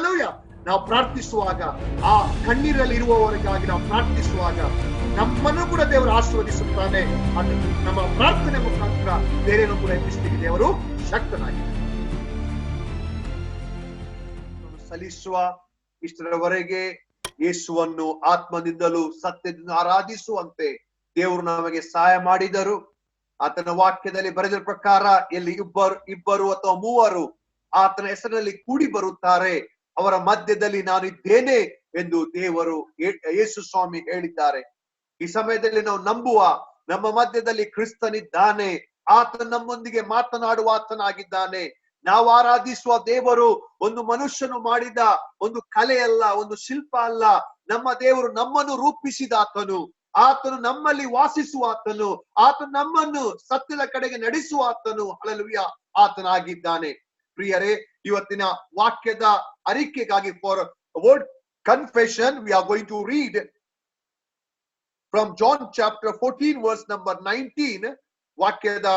Hallelujah. ನಾವು ಪ್ರಾರ್ಥಿಸುವಾಗ ಆ ಕಣ್ಣೀರಲ್ಲಿ ಇರುವವರಿಗಾಗಿ ನಾವು ಪ್ರಾರ್ಥಿಸುವಾಗ ನಮ್ಮನ್ನು ಕೂಡ ದೇವರು ಆಶೀರ್ವದಿಸುತ್ತಾನೆ. ಅದು ನಮ್ಮ ಪ್ರಾರ್ಥನೆ ಮುಖಾಂತರ ಬೇರೆನೂ ಕೂಡ ಎಬ್ಬಿಸ್ಲಿಕ್ಕೆ ದೇವರು ಶಕ್ತನಾಗಿ ಸಲ್ಲಿಸುವ. ಇಷ್ಟರವರೆಗೆ ಯೇಸುವನ್ನು ಆತ್ಮದಿಂದಲೂ ಸತ್ಯದಿಂದ ಆರಾಧಿಸುವಂತೆ ದೇವರು ನಮಗೆ ಸಹಾಯ ಮಾಡಿದರು. ಆತನ ವಾಕ್ಯದಲ್ಲಿ ಬರೆದ ಪ್ರಕಾರ ಎಲ್ಲಿ ಇಬ್ಬರು ಅಥವಾ ಮೂವರು ಆತನ ಹೆಸರಿನಲ್ಲಿ ಕೂಡಿ ಬರುತ್ತಾರೆ, ಅವರ ಮಧ್ಯದಲ್ಲಿ ನಾನು ಇದ್ದೇನೆ ಎಂದು ದೇವರು ಯೇಸು ಸ್ವಾಮಿ ಹೇಳಿದ್ದಾರೆ. ಈ ಸಮಯದಲ್ಲಿ ನಾವು ನಂಬುವ, ನಮ್ಮ ಮಧ್ಯದಲ್ಲಿ ಕ್ರಿಸ್ತನಿದ್ದಾನೆ, ಆತ ನಮ್ಮೊಂದಿಗೆ ಮಾತನಾಡುವ ಆತನಾಗಿದ್ದಾನೆ. ನಾವು ಆರಾಧಿಸುವ ದೇವರು ಒಂದು ಮನುಷ್ಯನು ಮಾಡಿದ ಒಂದು ಕಲೆ ಅಲ್ಲ, ಒಂದು ಶಿಲ್ಪ ಅಲ್ಲ. ನಮ್ಮ ದೇವರು ನಮ್ಮನ್ನು ರೂಪಿಸಿದ ಆತನು, ಆತನು ನಮ್ಮಲ್ಲಿ ವಾಸಿಸುವ ಆತನು, ಆತನು ನಮ್ಮನ್ನು ಸತ್ಯದ ಕಡೆಗೆ ನಡೆಸುವ ಆತನು. ಹಲ್ಲೆಲೂಯಾ, ಆತನಾಗಿದ್ದಾನೆ. ಪ್ರಿಯರೇ, ಇವತ್ತಿನ ವಾಕ್ಯದ ಅರಿಕೆಗಾಗಿ for word confession we are going to read from John chapter 14 verse number 19. ವಾಕ್ಯದ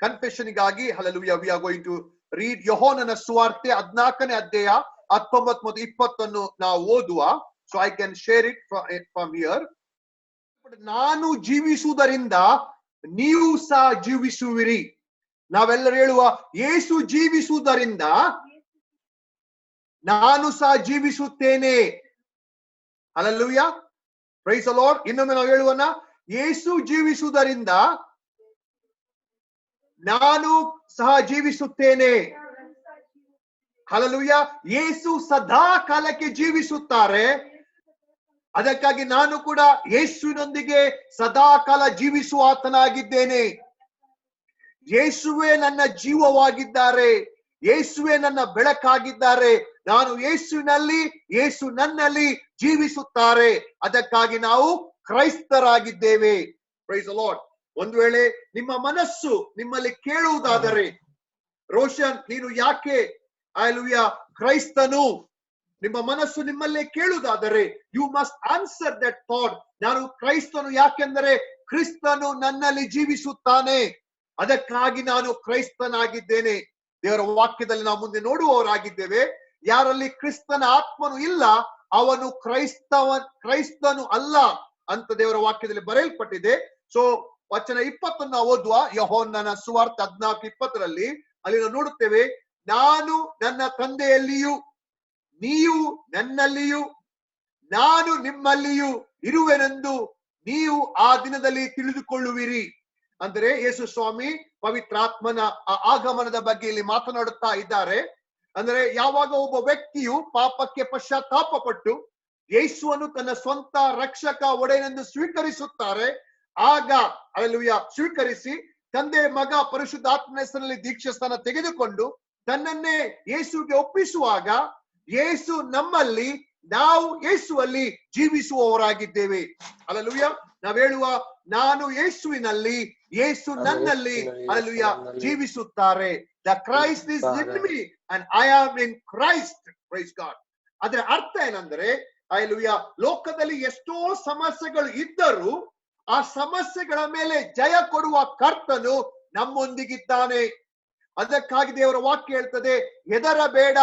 ಕನ್ಫೆಷನ್ ಗಾಗಿ hallelujah we are going to read ಯೋಹಾನನ ಸುವಾರ್ತೆ 14ನೇ ಅಧ್ಯಾಯ 19 ಮತ್ತು 20 ನಾವು ಓದುವ. So I can share it from here. ನಾನು ಜೀವಿಸುವುದರಿಂದ ನೀವು ಸಹ ಜೀವಿಸುವಿರಿ. ನಾವೆಲ್ಲರೂ ಹೇಳುವ, ಯೇಸು ಜೀವಿಸುವುದರಿಂದ ನಾನು ಸಹ ಜೀವಿಸುತ್ತೇನೆ. Hallelujah, praise the Lord. ಇನ್ನೊಮ್ಮೆ ನಾವು ಹೇಳುವನ, ಯೇಸು ಜೀವಿಸುವುದರಿಂದ ನಾನು ಸಹ ಜೀವಿಸುತ್ತೇನೆ. ಹಲ್ಲೆಲೂಯಾ. ಯೇಸು ಸದಾ ಕಾಲಕ್ಕೆ ಜೀವಿಸುತ್ತಾರೆ, ಅದಕ್ಕಾಗಿ ನಾನು ಕೂಡ ಯೇಸುವಿನೊಂದಿಗೆ ಸದಾ ಕಾಲ ಜೀವಿಸುವ ಆತನಾಗಿದ್ದೇನೆ. ಯೇಸುವೇ ನನ್ನ ಜೀವವಾಗಿದ್ದಾರೆ, ಯೇಸುವೇ ನನ್ನ ಬೆಳಕಾಗಿದ್ದಾರೆ. ನಾನು ಯೇಸುವಿನಲ್ಲಿ, ಯೇಸು ನನ್ನಲ್ಲಿ ಜೀವಿಸುತ್ತಾರೆ. ಅದಕ್ಕಾಗಿ ನಾವು ಕ್ರೈಸ್ತರಾಗಿದ್ದೇವೆ. Price the lord. ಒಂದು ವೇಳೆ ನಿಮ್ಮ ಮನಸ್ಸು ನಿಮ್ಮಲ್ಲಿ ಕೇಳುವುದಾದರೆ, ರೋಷನ್ ನೀನು ಯಾಕೆ ಹಲ್ಲೆಲೂಯಾ ಕ್ರೈಸ್ತನು, ನಿಮ್ಮ ಮನಸ್ಸು ನಿಮ್ಮಲ್ಲೇ ಕೇಳುವುದಾದರೆ you must answer that thought. ನಾನು ಕ್ರೈಸ್ತನು ಯಾಕೆಂದರೆ ಕ್ರಿಸ್ತನು ನನ್ನಲ್ಲಿ ಜೀವಿಸುತ್ತಾನೆ, ಅದಕ್ಕಾಗಿ ನಾನು ಕ್ರೈಸ್ತನಾಗಿದ್ದೇನೆ. ದೇವರ ವಾಕ್ಯದಲ್ಲಿ ನಾವು ಮುಂದೆ ನೋಡುವವರಾಗಿದ್ದೇವೆ. ಯಾರಲ್ಲಿ ಕ್ರಿಸ್ತನ ಆತ್ಮನು ಇಲ್ಲ ಅವನು ಕ್ರೈಸ್ತನು ಅಲ್ಲ ಅಂತ ದೇವರ ವಾಕ್ಯದಲ್ಲಿ ಬರೆಯಲ್ಪಟ್ಟಿದೆ. ಸೊ ವಚನ 20 ನಾವು ಓದುವ. ಯೋಹಾನನ ಸುವಾರ್ತೆ 14:20 ಅಲ್ಲಿ ನಾವು ನೋಡುತ್ತೇವೆ, ನಾನು ನನ್ನ ತಂದೆಯಲ್ಲಿಯೂ ನೀವು ನನ್ನಲ್ಲಿಯೂ ನಾನು ನಿಮ್ಮಲ್ಲಿಯೂ ಇರುವೆನೆಂದು ನೀವು ಆ ದಿನದಲ್ಲಿ ತಿಳಿದುಕೊಳ್ಳುವಿರಿ. ಅಂದರೆ ಯೇಸು ಸ್ವಾಮಿ ಪವಿತ್ರಾತ್ಮನ ಆಗಮನದ ಬಗ್ಗೆ ಇಲ್ಲಿ ಮಾತನಾಡುತ್ತಾ ಇದ್ದಾರೆ. ಅಂದರೆ ಯಾವಾಗ ಒಬ್ಬ ವ್ಯಕ್ತಿಯು ಪಾಪಕ್ಕೆ ಪಶ್ಚಾತ್ತಾಪ ಪಟ್ಟು ಯೇಸುವನ್ನು ತನ್ನ ಸ್ವಂತ ರಕ್ಷಕ ಒಡೆಯನೆಂದು ಸ್ವೀಕರಿಸುತ್ತಾರೆ, ಆಗ ಹಲ್ಲೆಲೂಯಾ ಸ್ವೀಕರಿಸಿ ತಂದೆ ಮಗ ಪರಿಶುದ್ಧಾತ್ಮನ ಹೆಸರಿನಲ್ಲಿ ದೀಕ್ಷಾ ಸ್ಥಾನ ತೆಗೆದುಕೊಂಡು ತನ್ನನ್ನೇ ಯೇಸುಗೆ ಒಪ್ಪಿಸುವಾಗ ಯೇಸು ನಮ್ಮಲ್ಲಿ, ನಾವು ಯೇಸುವಲ್ಲಿ ಜೀವಿಸುವವರಾಗಿದ್ದೇವೆ. ಹಲ್ಲೆಲೂಯಾ. ನಾವು ಹೇಳುವ, ನಾನು ಯೇಸುವಿನಲ್ಲಿ, ಯೇಸು ನನ್ನಲ್ಲಿ ಹಲ್ಲೆಲೂಯಾ ಜೀವಿಸುತ್ತಾರೆ. The Christ is in me and I am in Christ. Praise God. ಅದರ ಅರ್ಥ ಏನಂದ್ರೆ, ಹಲ್ಲೆಲೂಯಾ, ಲೋಕದಲ್ಲಿ ಎಷ್ಟೋ ಸಮಸ್ಯೆಗಳು ಇದ್ದರೂ ಆ ಸಮಸ್ಯೆಗಳ ಮೇಲೆ ಜಯ ಕೊಡುವ ಕರ್ತನು ನಮ್ಮೊಂದಿಗಿದ್ದಾನೆ. ಅದಕ್ಕಾಗಿ ದೇವರ ವಾಕ್ಯ ಹೇಳ್ತದೆ, ಹೆದರಬೇಡ,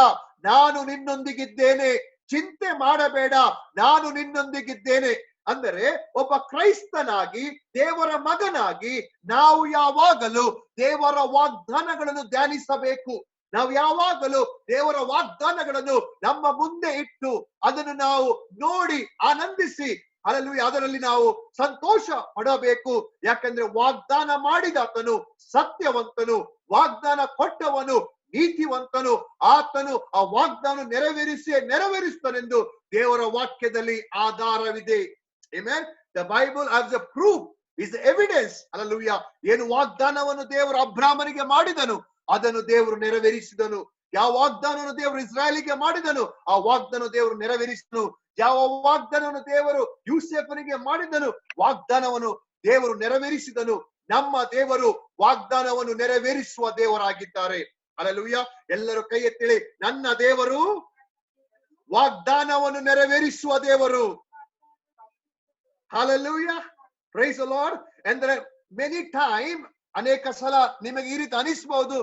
ನಾನು ನಿನ್ನೊಂದಿಗಿದ್ದೇನೆ, ಚಿಂತೆ ಮಾಡಬೇಡ, ನಾನು ನಿನ್ನೊಂದಿಗಿದ್ದೇನೆ. ಅಂದರೆ ಒಬ್ಬ ಕ್ರೈಸ್ತನಾಗಿ, ದೇವರ ಮಗನಾಗಿ ನಾವು ಯಾವಾಗಲೂ ದೇವರ ವಾಗ್ದಾನಗಳನ್ನು ಧ್ಯಾನಿಸಬೇಕು. ನಾವು ಯಾವಾಗಲೂ ದೇವರ ವಾಗ್ದಾನಗಳನ್ನು ನಮ್ಮ ಮುಂದೆ ಇಟ್ಟು ಅದನ್ನು ನಾವು ನೋಡಿ ಆನಂದಿಸಿ ಹಲ್ಲೆಲೂಯಾ ಅದರಲ್ಲಿ ನಾವು ಸಂತೋಷ ಪಡಬೇಕು. ಯಾಕಂದ್ರೆ ವಾಗ್ದಾನ ಮಾಡಿದಾತನು ಸತ್ಯವಂತನು, ವಾಗ್ದಾನ ಕೊಟ್ಟವನು ನೀತಿವಂತನು, ಆತನು ಆ ವಾಗ್ದಾನ ನೆರವೇರಿಸುತ್ತಾನೆಂದು ದೇವರ ವಾಕ್ಯದಲ್ಲಿ ಆಧಾರವಿದೆ. Amen. The Bible as a proof is the evidence. Hallelujah. ಏನು ವಾಗ್ದಾನವನ್ನು ದೇವರು ಅಬ್ರಾಮನಿಗೆ ಮಾಡಿದನು ಅದನ್ನು ದೇವರು ನೆರವೇರಿಸಿದನು. ಯಾವ ವಾಗ್ದಾನವನ್ನು ದೇವರು ಇಸ್ರಾಯೇಲಿಗೆ ಮಾಡಿದನು ಆ ವಾಗ್ದಾನ ದೇವರು ನೆರವೇರಿಸಿದನು. ಯಾವ ವಾಗ್ದಾನವನ್ನು ದೇವರು ಯೂಸೆಫನಿಗೆ ಮಾಡಿದನು ವಾಗ್ದಾನವನ್ನು ದೇವರು ನೆರವೇರಿಸಿದನು. ನಮ್ಮ ದೇವರು ವಾಗ್ದಾನವನ್ನು ನೆರವೇರಿಸುವ ದೇವರಾಗಿದ್ದಾರೆ. ಹಲ್ಲೆಲೂಯಾ. ಎಲ್ಲರೂ ಕೈ ಎತ್ತೇಳಿ, ನನ್ನ ದೇವರು ವಾಗ್ದಾನವನ್ನು ನೆರವೇರಿಸುವ ದೇವರು. Hallelujah. Praise the Lord. And there are many times ಅನೇಕ ಸಲ ನಿಮಗೆ ಈ ರೀತಿ ಅನಿಸಬಹುದು,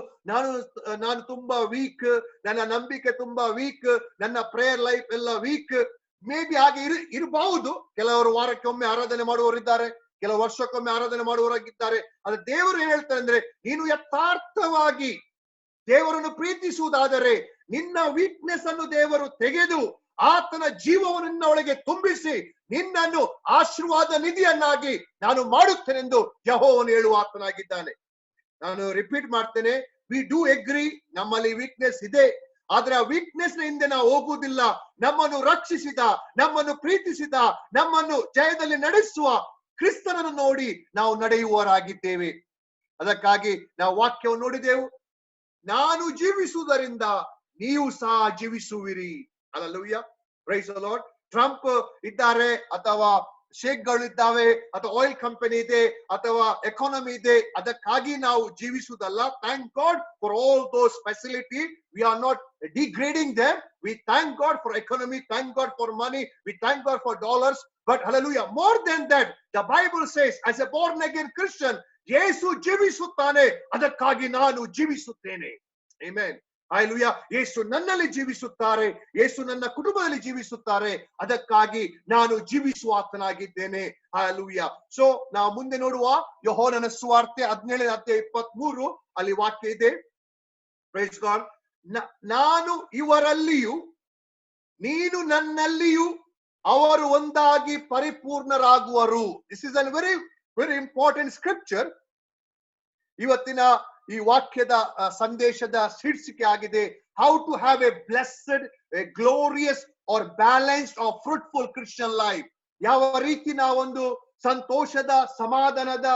ನಾನು ತುಂಬಾ ವೀಕ್, ನನ್ನ ನಂಬಿಕೆ ತುಂಬಾ ವೀಕ್, ನನ್ನ ಪ್ರೇಯರ್ ಲೈಫ್ ಎಲ್ಲ ವೀಕ್. ಮೇ ಬಿ ಹಾಗೆ ಇರಬಹುದು. ಕೆಲವರು ವಾರಕ್ಕೆ ಒಮ್ಮೆ ಆರಾಧನೆ ಮಾಡುವವರಿದ್ದಾರೆ, ಕೆಲವು ವರ್ಷಕ್ಕೊಮ್ಮೆ ಆರಾಧನೆ ಮಾಡುವವರಾಗಿದ್ದಾರೆ. ಆದ್ರೆ ದೇವರು ಏನ್ ಹೇಳ್ತಾರೆ ಅಂದ್ರೆ, ನೀನು ಯಥಾರ್ಥವಾಗಿ ದೇವರನ್ನು ಪ್ರೀತಿಸುವುದಾದರೆ ನಿನ್ನ ವೀಕ್ನೆಸ್ ಅನ್ನು ದೇವರು ತೆಗೆದು ಆತನ ಜೀವವನ್ನು ನಿನ್ನ ಒಳಗೆ ತುಂಬಿಸಿ ನಿನ್ನನ್ನು ಆಶೀರ್ವಾದ ನಿಧಿಯನ್ನಾಗಿ ನಾನು ಮಾಡುತ್ತೇನೆಂದು ಯೆಹೋವನು ಹೇಳುವ ಆತನಾಗಿದ್ದಾನೆ. ನಾನು ರಿಪೀಟ್ ಮಾಡ್ತೇನೆ, ವಿ ಡೂ ಎಗ್ರಿ, ನಮ್ಮಲ್ಲಿ ವೀಕ್ನೆಸ್ ಇದೆ. ಆದ್ರೆ ಆ ವೀಕ್ನೆಸ್ ನ ಹಿಂದೆ ನಾವು ಹೋಗುವುದಿಲ್ಲ. ನಮ್ಮನ್ನು ರಕ್ಷಿಸಿದ, ನಮ್ಮನ್ನು ಪ್ರೀತಿಸಿದ, ನಮ್ಮನ್ನು ಜಯದಲ್ಲಿ ನಡೆಸುವ ಕ್ರಿಸ್ತನನ್ನು ನೋಡಿ ನಾವು ನಡೆಯುವವರಾಗಿದ್ದೇವೆ. ಅದಕ್ಕಾಗಿ ನಾವು ವಾಕ್ಯವನ್ನು ನೋಡಿದೆವು, ನಾನು ಜೀವಿಸುವುದರಿಂದ ನೀವು ಸಹ ಜೀವಿಸುವಿರಿ. Hallelujah, praise the Lord. Trump ಇದ್ದಾರೆ, ಅಥವಾ ಶೇಕ್ಗಳು ಇದ್ದಾವೆ, ಅಥವಾ ಆಯಿಲ್ ಕಂಪನಿ ಇದೆ, ಅಥವಾ ಎಕಾನಮಿ ಇದೆ, ಅದಕ್ಕಾಗಿ ನಾವು ಜೀವಿಸುವುದಲ್ಲ. Thank God for all those facility. We are not degrading them. We thank God for economy, thank God for money, we thank God for dollars. But hallelujah, more than that, the Bible says, as a born again Christian, ಯೇಸು ಜೀವಿಸುತ್ತಾನೆ, ಅದಕ್ಕಾಗಿ ನಾನು ಜೀವಿಸುತ್ತೇನೆ. Amen. Hallelujah. ಯೇಸು ನನ್ನಲ್ಲಿ ಜೀವಿಸುತ್ತಾರೆ, ಯೇಸು ನನ್ನ ಕುಟುಂಬದಲ್ಲಿ ಜೀವಿಸುತ್ತಾರೆ, ಅದಕ್ಕಾಗಿ ನಾನು ಜೀವಿಸುವ ಆತನಾಗಿದ್ದೇನೆ. Hallelujah. So ನಾವು ಮುಂದೆ ನೋಡುವ ಯೋಹಾನನ ಸುವಾರ್ತೆ 17ನೇ ಅಧ್ಯಾಯ 23, ಅಲ್ಲಿ ವಾಕ್ಯ ಇದೆ. Praise God. ನಾನು ಇವರಲ್ಲಿಯೂ ನೀನು ನನ್ನಲ್ಲಿಯೂ ಅವರು ಒಂದಾಗಿ ಪರಿಪೂರ್ಣರಾಗುವರು. This is an very very important scripture. ಇವತ್ತಿನ ಈ ವಾಕ್ಯದ ಸಂದೇಶದ ಶೀರ್ಷಿಕೆ ಆಗಿದೆ, how to have a blessed, a glorious or balanced or fruitful Christian life. ಯಾವ ರೀತಿ ನಾವೊಂದು ಸಂತೋಷದ, ಸಮಾಧಾನದ,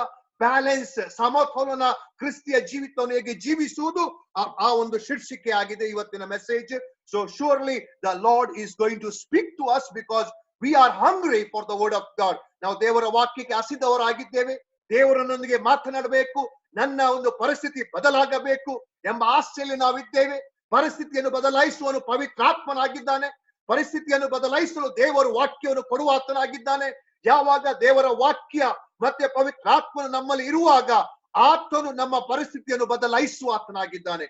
ಬ್ಯಾಲೆನ್ಸ್, ಸಮತೋಲನ ಕ್ರಿಸ್ತಿಯ ಜೀವಿತವನ್ನು ಹೇಗೆ ಜೀವಿಸುವುದು, ಆ ಒಂದು ಶೀರ್ಷಿಕೆ ಆಗಿದೆ ಇವತ್ತಿನ message. So surely the Lord is going to speak to us because we are hungry for the word of God. ನಾವು ದೇವರ ವಾಕ್ಯಕ್ಕೆ ಹಸಿದವರಾಗಿದ್ದೇವೆ. ದೇವರನ್ನೊಂದಿಗೆ ಮಾತನಾಡಬೇಕು, ನನ್ನ ಒಂದು ಪರಿಸ್ಥಿತಿ ಬದಲಾಗಬೇಕು ಎಂಬ ಆಸೆಯಲ್ಲಿ ನಾವಿದ್ದೇವೆ. ಪರಿಸ್ಥಿತಿಯನ್ನು ಬದಲಾಯಿಸುವನು ಪವಿತ್ರಾತ್ಮನಾಗಿದ್ದಾನೆ. ಪರಿಸ್ಥಿತಿಯನ್ನು ಬದಲಾಯಿಸಲು ದೇವರು ವಾಕ್ಯವನ್ನು ಕೊಡುವಾತನಾಗಿದ್ದಾನೆ. ಯಾವಾಗ ದೇವರ ವಾಕ್ಯ ಮತ್ತೆ ಪವಿತ್ರಾತ್ಮನು ನಮ್ಮಲ್ಲಿ ಇರುವಾಗ ಆತನು ನಮ್ಮ ಪರಿಸ್ಥಿತಿಯನ್ನು ಬದಲಾಯಿಸುವ ಆತನಾಗಿದ್ದಾನೆ.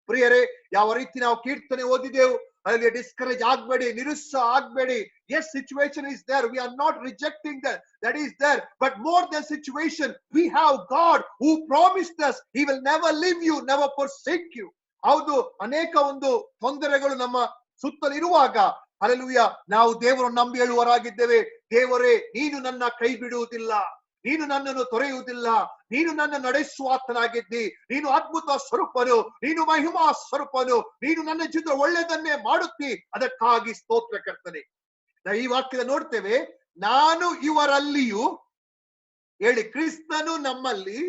ಪ್ರಿಯರೇ, ಯಾವ ರೀತಿ ನಾವು ಕೀರ್ತನೆ ಓದಿದೆವು, ಅಲ್ಲಿ ಡಿಸ್ಕರೇಜ್ ಆಗ್ಬೇಡಿ, ನಿರುತ್ಸಾಹ ಆಗ್ಬೇಡಿ. Yes, situation is there, we are not rejecting that is there, but more than situation we have God who promised us he will never leave you, never forsake you. ಹೌದು, ಅನೇಕ ಒಂದು ತೊಂದರೆಗಳು ನಮ್ಮ ಸುತ್ತಲಿರುವಾಗ ಹಲ್ಲೆಲೂಯಾ, ನಾವು ದೇವರನ್ನು ನಂಬಿ ಹೇಳುವವರಾಗಿದ್ದೇವೆ, ದೇವರೇ ನೀನು ನನ್ನ ಕೈ ಬಿಡುವುದಿಲ್ಲ, ನೀನು ನನ್ನನ್ನು ತೊರೆಯುವುದಿಲ್ಲ, ನೀನು ನನ್ನ ನಡೆಸುವಾತನಾಗಿದ್ದಿ, ನೀನು ಅದ್ಭುತ ಸ್ವರೂಪನು, ನೀನು ಮಹಿಮಾ ಸ್ವರೂಪನು, ನೀನು ನನ್ನ ಜೊತೆ ಒಳ್ಳೆಯದನ್ನೇ ಮಾಡುತ್ತಿ, ಅದಕ್ಕಾಗಿ ಸ್ತೋತ್ರ ಕರ್ತನೆ. ನಾವು ಈ ವಾಕ್ಯದ ನೋಡ್ತೇವೆ, ನಾನು ಇವರಲ್ಲಿಯೂ, ಹೇಳಿ, ಕ್ರಿಸ್ತನು ನಮ್ಮಲ್ಲಿ,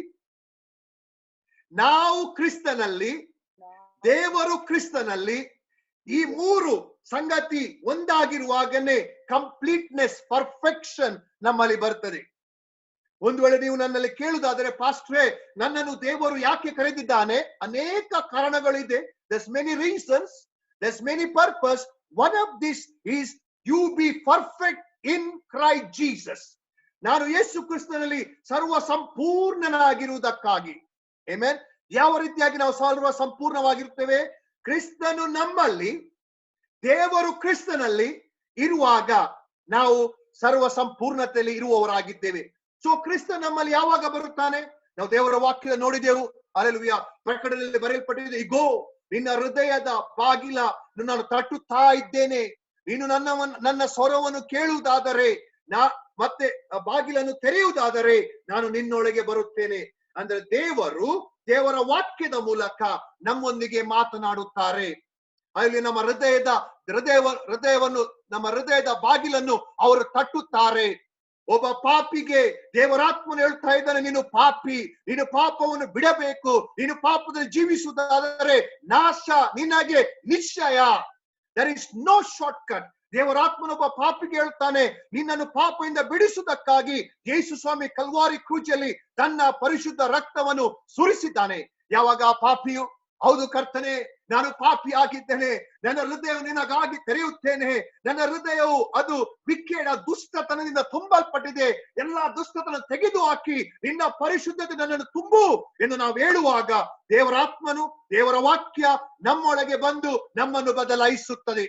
ನಾವು ಕ್ರಿಸ್ತನಲ್ಲಿ, ದೇವರು ಕ್ರಿಸ್ತನಲ್ಲಿ, ಈ ಮೂರು ಸಂಗತಿ ಒಂದಾಗಿರುವಾಗನೇ ಕಂಪ್ಲೀಟ್ನೆಸ್, ಪರ್ಫೆಕ್ಷನ್ ನಮ್ಮಲ್ಲಿ ಬರ್ತದೆ. ಒಂದು ವೇಳೆ ನೀವು ನನ್ನಲ್ಲಿ ಕೇಳುವುದಾದರೆ, ಪಾಸ್ಟ್ರೇ ನನ್ನನ್ನು ದೇವರು ಯಾಕೆ ಕರೆದಿದ್ದಾನೆ? ಅನೇಕ ಕಾರಣಗಳಿದೆ. there's many reasons, there's many purpose. one of this is you be perfect in Christ Jesus. ನಾನು ಯೇಸು ಕ್ರಿಸ್ತನಲ್ಲಿ ಸರ್ವ ಸಂಪೂರ್ಣನಾಗಿರುವುದಕ್ಕಾಗಿ. ಆಮೆನ್. ಯಾವ ರೀತಿಯಾಗಿ ನಾವು ಸರ್ವ ಸಂಪೂರ್ಣವಾಗಿರ್ತೇವೆ? ಕ್ರಿಸ್ತನು ನಮ್ಮಲ್ಲಿ, ದೇವರು ಕ್ರಿಸ್ತನಲ್ಲಿ ಇರುವಾಗ ನಾವು ಸರ್ವ ಸಂಪೂರ್ಣತೆಯಲ್ಲಿ ಇರುವವರಾಗಿದ್ದೇವೆ. ಸೊ ಕ್ರಿಸ್ತ ನಮ್ಮಲ್ಲಿ ಯಾವಾಗ ಬರುತ್ತಾನೆ? ನಾವು ದೇವರ ವಾಕ್ಯ ನೋಡಿದೆವು. ಹಲ್ಲೆಲೂಯಾ. ಪ್ರಕಟಣೆಯಲ್ಲಿ ಬರೆಯಲ್ಪಟ್ಟಿದೆ, ಇಗೋ ನಿನ್ನ ಹೃದಯದ ಬಾಗಿಲ ನಾನು ತಟ್ಟುತ್ತಾ ಇದ್ದೇನೆ, ನೀನು ನನ್ನ ಸ್ವರವನ್ನು ಕೇಳುವುದಾದರೆ, ಮತ್ತೆ ಬಾಗಿಲನ್ನು ತೆರೆಯುವುದಾದರೆ ನಾನು ನಿನ್ನೊಳಗೆ ಬರುತ್ತೇನೆ. ಅಂದ್ರೆ ದೇವರ ವಾಕ್ಯದ ಮೂಲಕ ನಮ್ಮೊಂದಿಗೆ ಮಾತನಾಡುತ್ತಾರೆ. ಅಲ್ಲಿ ನಮ್ಮ ಹೃದಯವನ್ನು, ನಮ್ಮ ಹೃದಯದ ಬಾಗಿಲನ್ನು ಅವರು ತಟ್ಟುತ್ತಾರೆ. ಒಬ್ಬ ಪಾಪಿಗೆ ದೇವರಾತ್ಮನು ಹೇಳ್ತಾ ಇದ್ದಾನೆ, ನೀನು ಪಾಪಿ, ನೀನು ಪಾಪವನ್ನು ಬಿಡಬೇಕು, ನೀನು ಪಾಪದಲ್ಲಿ ಜೀವಿಸುವುದಾದರೆ ನಾಶ ನಿನಗೆ ನಿಶ್ಚಯ. There is no shortcut. ದೇವರಾತ್ಮನೊಬ್ಬ ಪಾಪಿಗೆ ಹೇಳ್ತಾನೆ, ನಿನ್ನನ್ನು ಪಾಪದಿಂದ ಬಿಡಿಸುವುದಕ್ಕಾಗಿ ಯೇಸು ಸ್ವಾಮಿ ಕಲ್ವಾರಿ ಕ್ರೂಜಲ್ಲಿ ತನ್ನ ಪರಿಶುದ್ಧ ರಕ್ತವನ್ನು ಸುರಿಸಿದ್ದಾನೆ. ಯಾವಾಗ ಆ ಪಾಪಿಯು ಹೌದು ಕರ್ತನೆ, ನಾನು ಪಾಪಿ ಆಗಿದ್ದೇನೆ, ನನ್ನ ಹೃದಯವು ನಿನಗಾಗಿ ತೆರೆಯುತ್ತೇನೆ, ನನ್ನ ಹೃದಯವು ಅದು ವಿಕ್ಕೇಡ ದುಷ್ಟತನದಿಂದ ತುಂಬಲ್ಪಟ್ಟಿದೆ, ಎಲ್ಲಾ ದುಷ್ಟತನ ತೆಗೆದು ಹಾಕಿ ನಿನ್ನ ಪರಿಶುದ್ಧತೆ ನನ್ನನ್ನು ತುಂಬು ಎಂದು ನಾವು ಹೇಳುವಾಗ ದೇವರಾತ್ಮನು, ದೇವರ ವಾಕ್ಯ ನಮ್ಮೊಳಗೆ ಬಂದು ನಮ್ಮನ್ನು ಬದಲಾಯಿಸುತ್ತದೆ.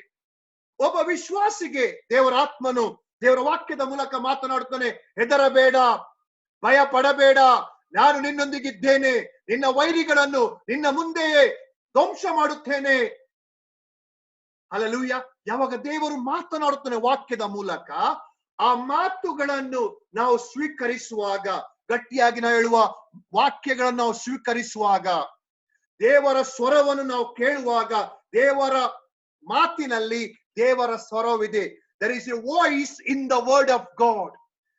ಒಬ್ಬ ವಿಶ್ವಾಸಿಗೆ ದೇವರಾತ್ಮನು ದೇವರ ವಾಕ್ಯದ ಮೂಲಕ ಮಾತನಾಡುತ್ತಾನೆ. ಹೆದರಬೇಡ, ಭಯ ಪಡಬೇಡ, ನಾನು ನಿನ್ನೊಂದಿಗಿದ್ದೇನೆ, ನಿನ್ನ ವೈರಿಗಳನ್ನು ನಿನ್ನ ಮುಂದೆಯೇ ಧ್ವಂಸ ಮಾಡುತ್ತೇನೆ. ಹಲ್ಲೆಲೂಯಾ. ಯಾವಾಗ ದೇವರು ಮಾತನಾಡುತ್ತಾನೆ ವಾಕ್ಯದ ಮೂಲಕ, ಆ ಮಾತುಗಳನ್ನು ನಾವು ಸ್ವೀಕರಿಸುವಾಗ, ಗಟ್ಟಿಯಾಗಿ ನಾವು ಹೇಳುವ ವಾಕ್ಯಗಳನ್ನು ನಾವು ಸ್ವೀಕರಿಸುವಾಗ, ದೇವರ ಸ್ವರವನ್ನು ನಾವು ಕೇಳುವಾಗ, ದೇವರ ಮಾತಿನಲ್ಲಿ ದೇವರ ಸ್ವರವಿದೆ. There is a voice in the word of God.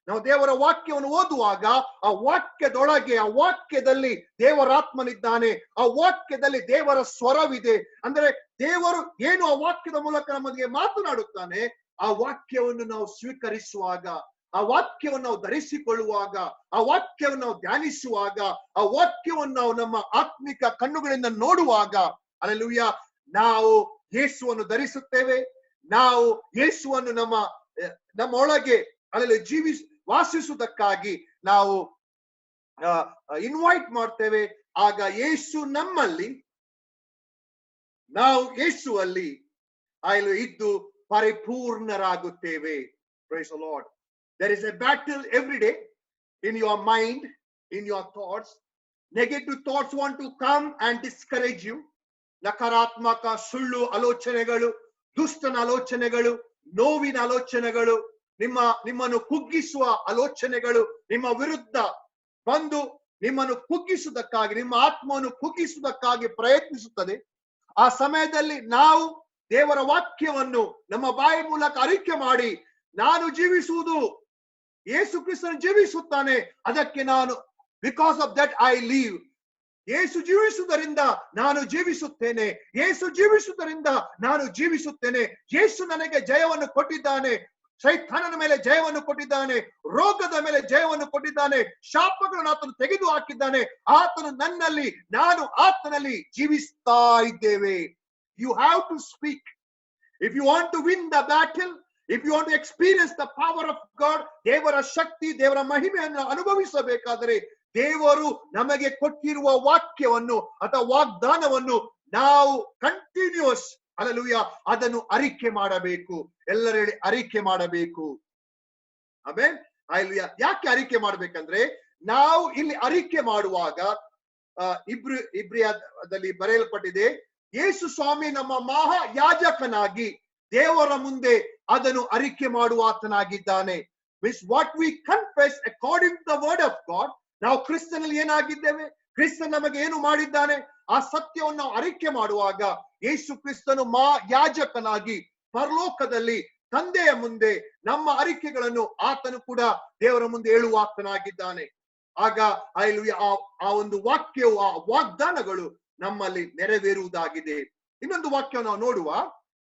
ನಾವು ದೇವರ ವಾಕ್ಯವನ್ನು ಓದುವಾಗ ಆ ವಾಕ್ಯದೊಳಗೆ, ಆ ವಾಕ್ಯದಲ್ಲಿ ದೇವರಾತ್ಮನಿದ್ದಾನೆ, ಆ ವಾಕ್ಯದಲ್ಲಿ ದೇವರ ಸ್ವರವಿದೆ. ಅಂದ್ರೆ ದೇವರು ಏನು ಆ ವಾಕ್ಯದ ಮೂಲಕ ನಮಗೆ ಮಾತನಾಡುತ್ತಾನೆ, ಆ ವಾಕ್ಯವನ್ನು ನಾವು ಸ್ವೀಕರಿಸುವಾಗ, ಆ ವಾಕ್ಯವನ್ನು ನಾವು ಧರಿಸಿಕೊಳ್ಳುವಾಗ, ಆ ವಾಕ್ಯವನ್ನು ನಾವು ಧ್ಯಾನಿಸುವಾಗ, ಆ ವಾಕ್ಯವನ್ನು ನಾವು ನಮ್ಮ ಆತ್ಮಿಕ ಕಣ್ಣುಗಳಿಂದ ನೋಡುವಾಗ, ಹಲ್ಲೆಲೂಯಾ, ನಾವು ಯೇಸುವನ್ನು ಧರಿಸುತ್ತೇವೆ. ನಾವು ಯೇಸುವನ್ನು ನಮ್ಮ ಒಳಗೆ ಅಲ್ಲಿ ವಾಸಿಸುವುದಕ್ಕಾಗಿ ನಾವು ಇನ್ವೈಟ್ ಮಾಡ್ತೇವೆ. ಆಗ ಯೇಸು ನಮ್ಮಲ್ಲಿ, ನಾವು ಯೇಸುವಲ್ಲಿ ಅಲ್ಲಿ ಇದ್ದು ಪರಿಪೂರ್ಣರಾಗುತ್ತೇವೆ. Praise the Lord. There is a battle every day in your mind, in your thoughts. Negative thoughts want to come and discourage you. ನಕಾರಾತ್ಮಕ ಸುಳ್ಳು ಆಲೋಚನೆಗಳು, ದುಷ್ಟನ ಆಲೋಚನೆಗಳು, ನೋವಿನ ಆಲೋಚನೆಗಳು, ನಿಮ್ಮನ್ನು ಕುಗ್ಗಿಸುವ ಆಲೋಚನೆಗಳು ನಿಮ್ಮ ವಿರುದ್ಧ ಬಂದು ನಿಮ್ಮನ್ನು ಕುಗ್ಗಿಸುವುದಕ್ಕಾಗಿ, ನಿಮ್ಮ ಆತ್ಮವನ್ನು ಕುಗ್ಗಿಸುವುದಕ್ಕಾಗಿ ಪ್ರಯತ್ನಿಸುತ್ತದೆ. ಆ ಸಮಯದಲ್ಲಿ ನಾವು ದೇವರ ವಾಕ್ಯವನ್ನು ನಮ್ಮ ಬಾಯಿ ಮೂಲಕ ಅರಿಕೆ ಮಾಡಿ, ನಾನು ಜೀವಿಸುವುದು ಯೇಸು ಕ್ರಿಸ್ತನು ಜೀವಿಸುತ್ತಾನೆ, ಅದಕ್ಕೆ ನಾನು because of that I live. ಯೇಸು ಜೀವಿಸುವುದರಿಂದ ನಾನು ಜೀವಿಸುತ್ತೇನೆ, ಯೇಸು ಜೀವಿಸುವುದರಿಂದ ನಾನು ಜೀವಿಸುತ್ತೇನೆ. ಯೇಸು ನನಗೆ ಜಯವನ್ನು ಕೊಟ್ಟಿದ್ದಾನೆ, ಸೈತಾನನ ಮೇಲೆ ಜಯವನ್ನು ಕೊಟ್ಟಿದ್ದಾನೆ, ರೋಗದ ಮೇಲೆ ಜಯವನ್ನು ಕೊಟ್ಟಿದ್ದಾನೆ, ಶಾಪಗಳನ್ನು ಆತನು ತೆಗೆದು ಹಾಕಿದ್ದಾನೆ. ಆತನು ನನ್ನಲ್ಲಿ, ನಾನು ಆತನಲ್ಲಿ ಜೀವಿಸ್ತಾ ಇದ್ದೇವೆ. You have to speak if you want to win the battle. If you want to experience the power of God, ದೇವರ ಶಕ್ತಿ, ದೇವರ ಮಹಿಮೆಯನ್ನು ಅನುಭವಿಸಬೇಕಾದರೆ ದೇವರು ನಮಗೆ ಕೊಟ್ಟಿರುವ ವಾಕ್ಯವನ್ನು ಅಥವಾ ವಾಗ್ದಾನವನ್ನು ನಾವು ಕಂಟಿನ್ಯೂಸ್, ಹಲ್ಲೆಲೂಯಾ, ಅದನ್ನು ಅರಿಕೆ ಮಾಡಬೇಕು. ಎಲ್ಲರೆಡೆ ಅರಿಕೆ ಮಾಡಬೇಕು. Amen, hallelujah. ಯಾಕೆ ಅರಿಕೆ ಮಾಡಬೇಕಂದ್ರೆ, ನಾವು ಇಲ್ಲಿ ಅರಿಕೆ ಮಾಡುವಾಗ ಇಬ್ರಿಯದಲ್ಲಿ ಬರೆಯಲ್ಪಟ್ಟಿದೆ, ಯೇಸು ಸ್ವಾಮಿ ನಮ್ಮ ಮಹಾ ಯಾಜಕನಾಗಿ ದೇವರ ಮುಂದೆ ಅದನ್ನು ಅರಿಕೆ ಮಾಡುವ ಆತನಾಗಿದ್ದಾನೆ. Means what we confess according to the word of God. ನಾವು ಕ್ರಿಸ್ತನಲ್ಲಿ ಏನಾಗಿದ್ದೇವೆ, ಕ್ರಿಸ್ತನ್ ನಮಗೆ ಏನು ಮಾಡಿದ್ದಾನೆ, ಆ ಸತ್ಯವನ್ನು ನಾವು ಅರಿಕೆ ಮಾಡುವಾಗ ಯೇಸು ಕ್ರಿಸ್ತನು ಯಾಜಕನಾಗಿ ಪರಲೋಕದಲ್ಲಿ ತಂದೆಯ ಮುಂದೆ ನಮ್ಮ ಅರಿಕೆಗಳನ್ನು ಆತನು ಕೂಡ ದೇವರ ಮುಂದೆ ಹೇಳುವ ಆತನಾಗಿದ್ದಾನೆ. ಆಗ ಆ ಒಂದು ವಾಕ್ಯವು, ಆ ವಾಗ್ದಾನಗಳು ನಮ್ಮಲ್ಲಿ ನೆರವೇರುವುದಾಗಿದೆ. ಇನ್ನೊಂದು ವಾಕ್ಯ ನಾವು ನೋಡುವ,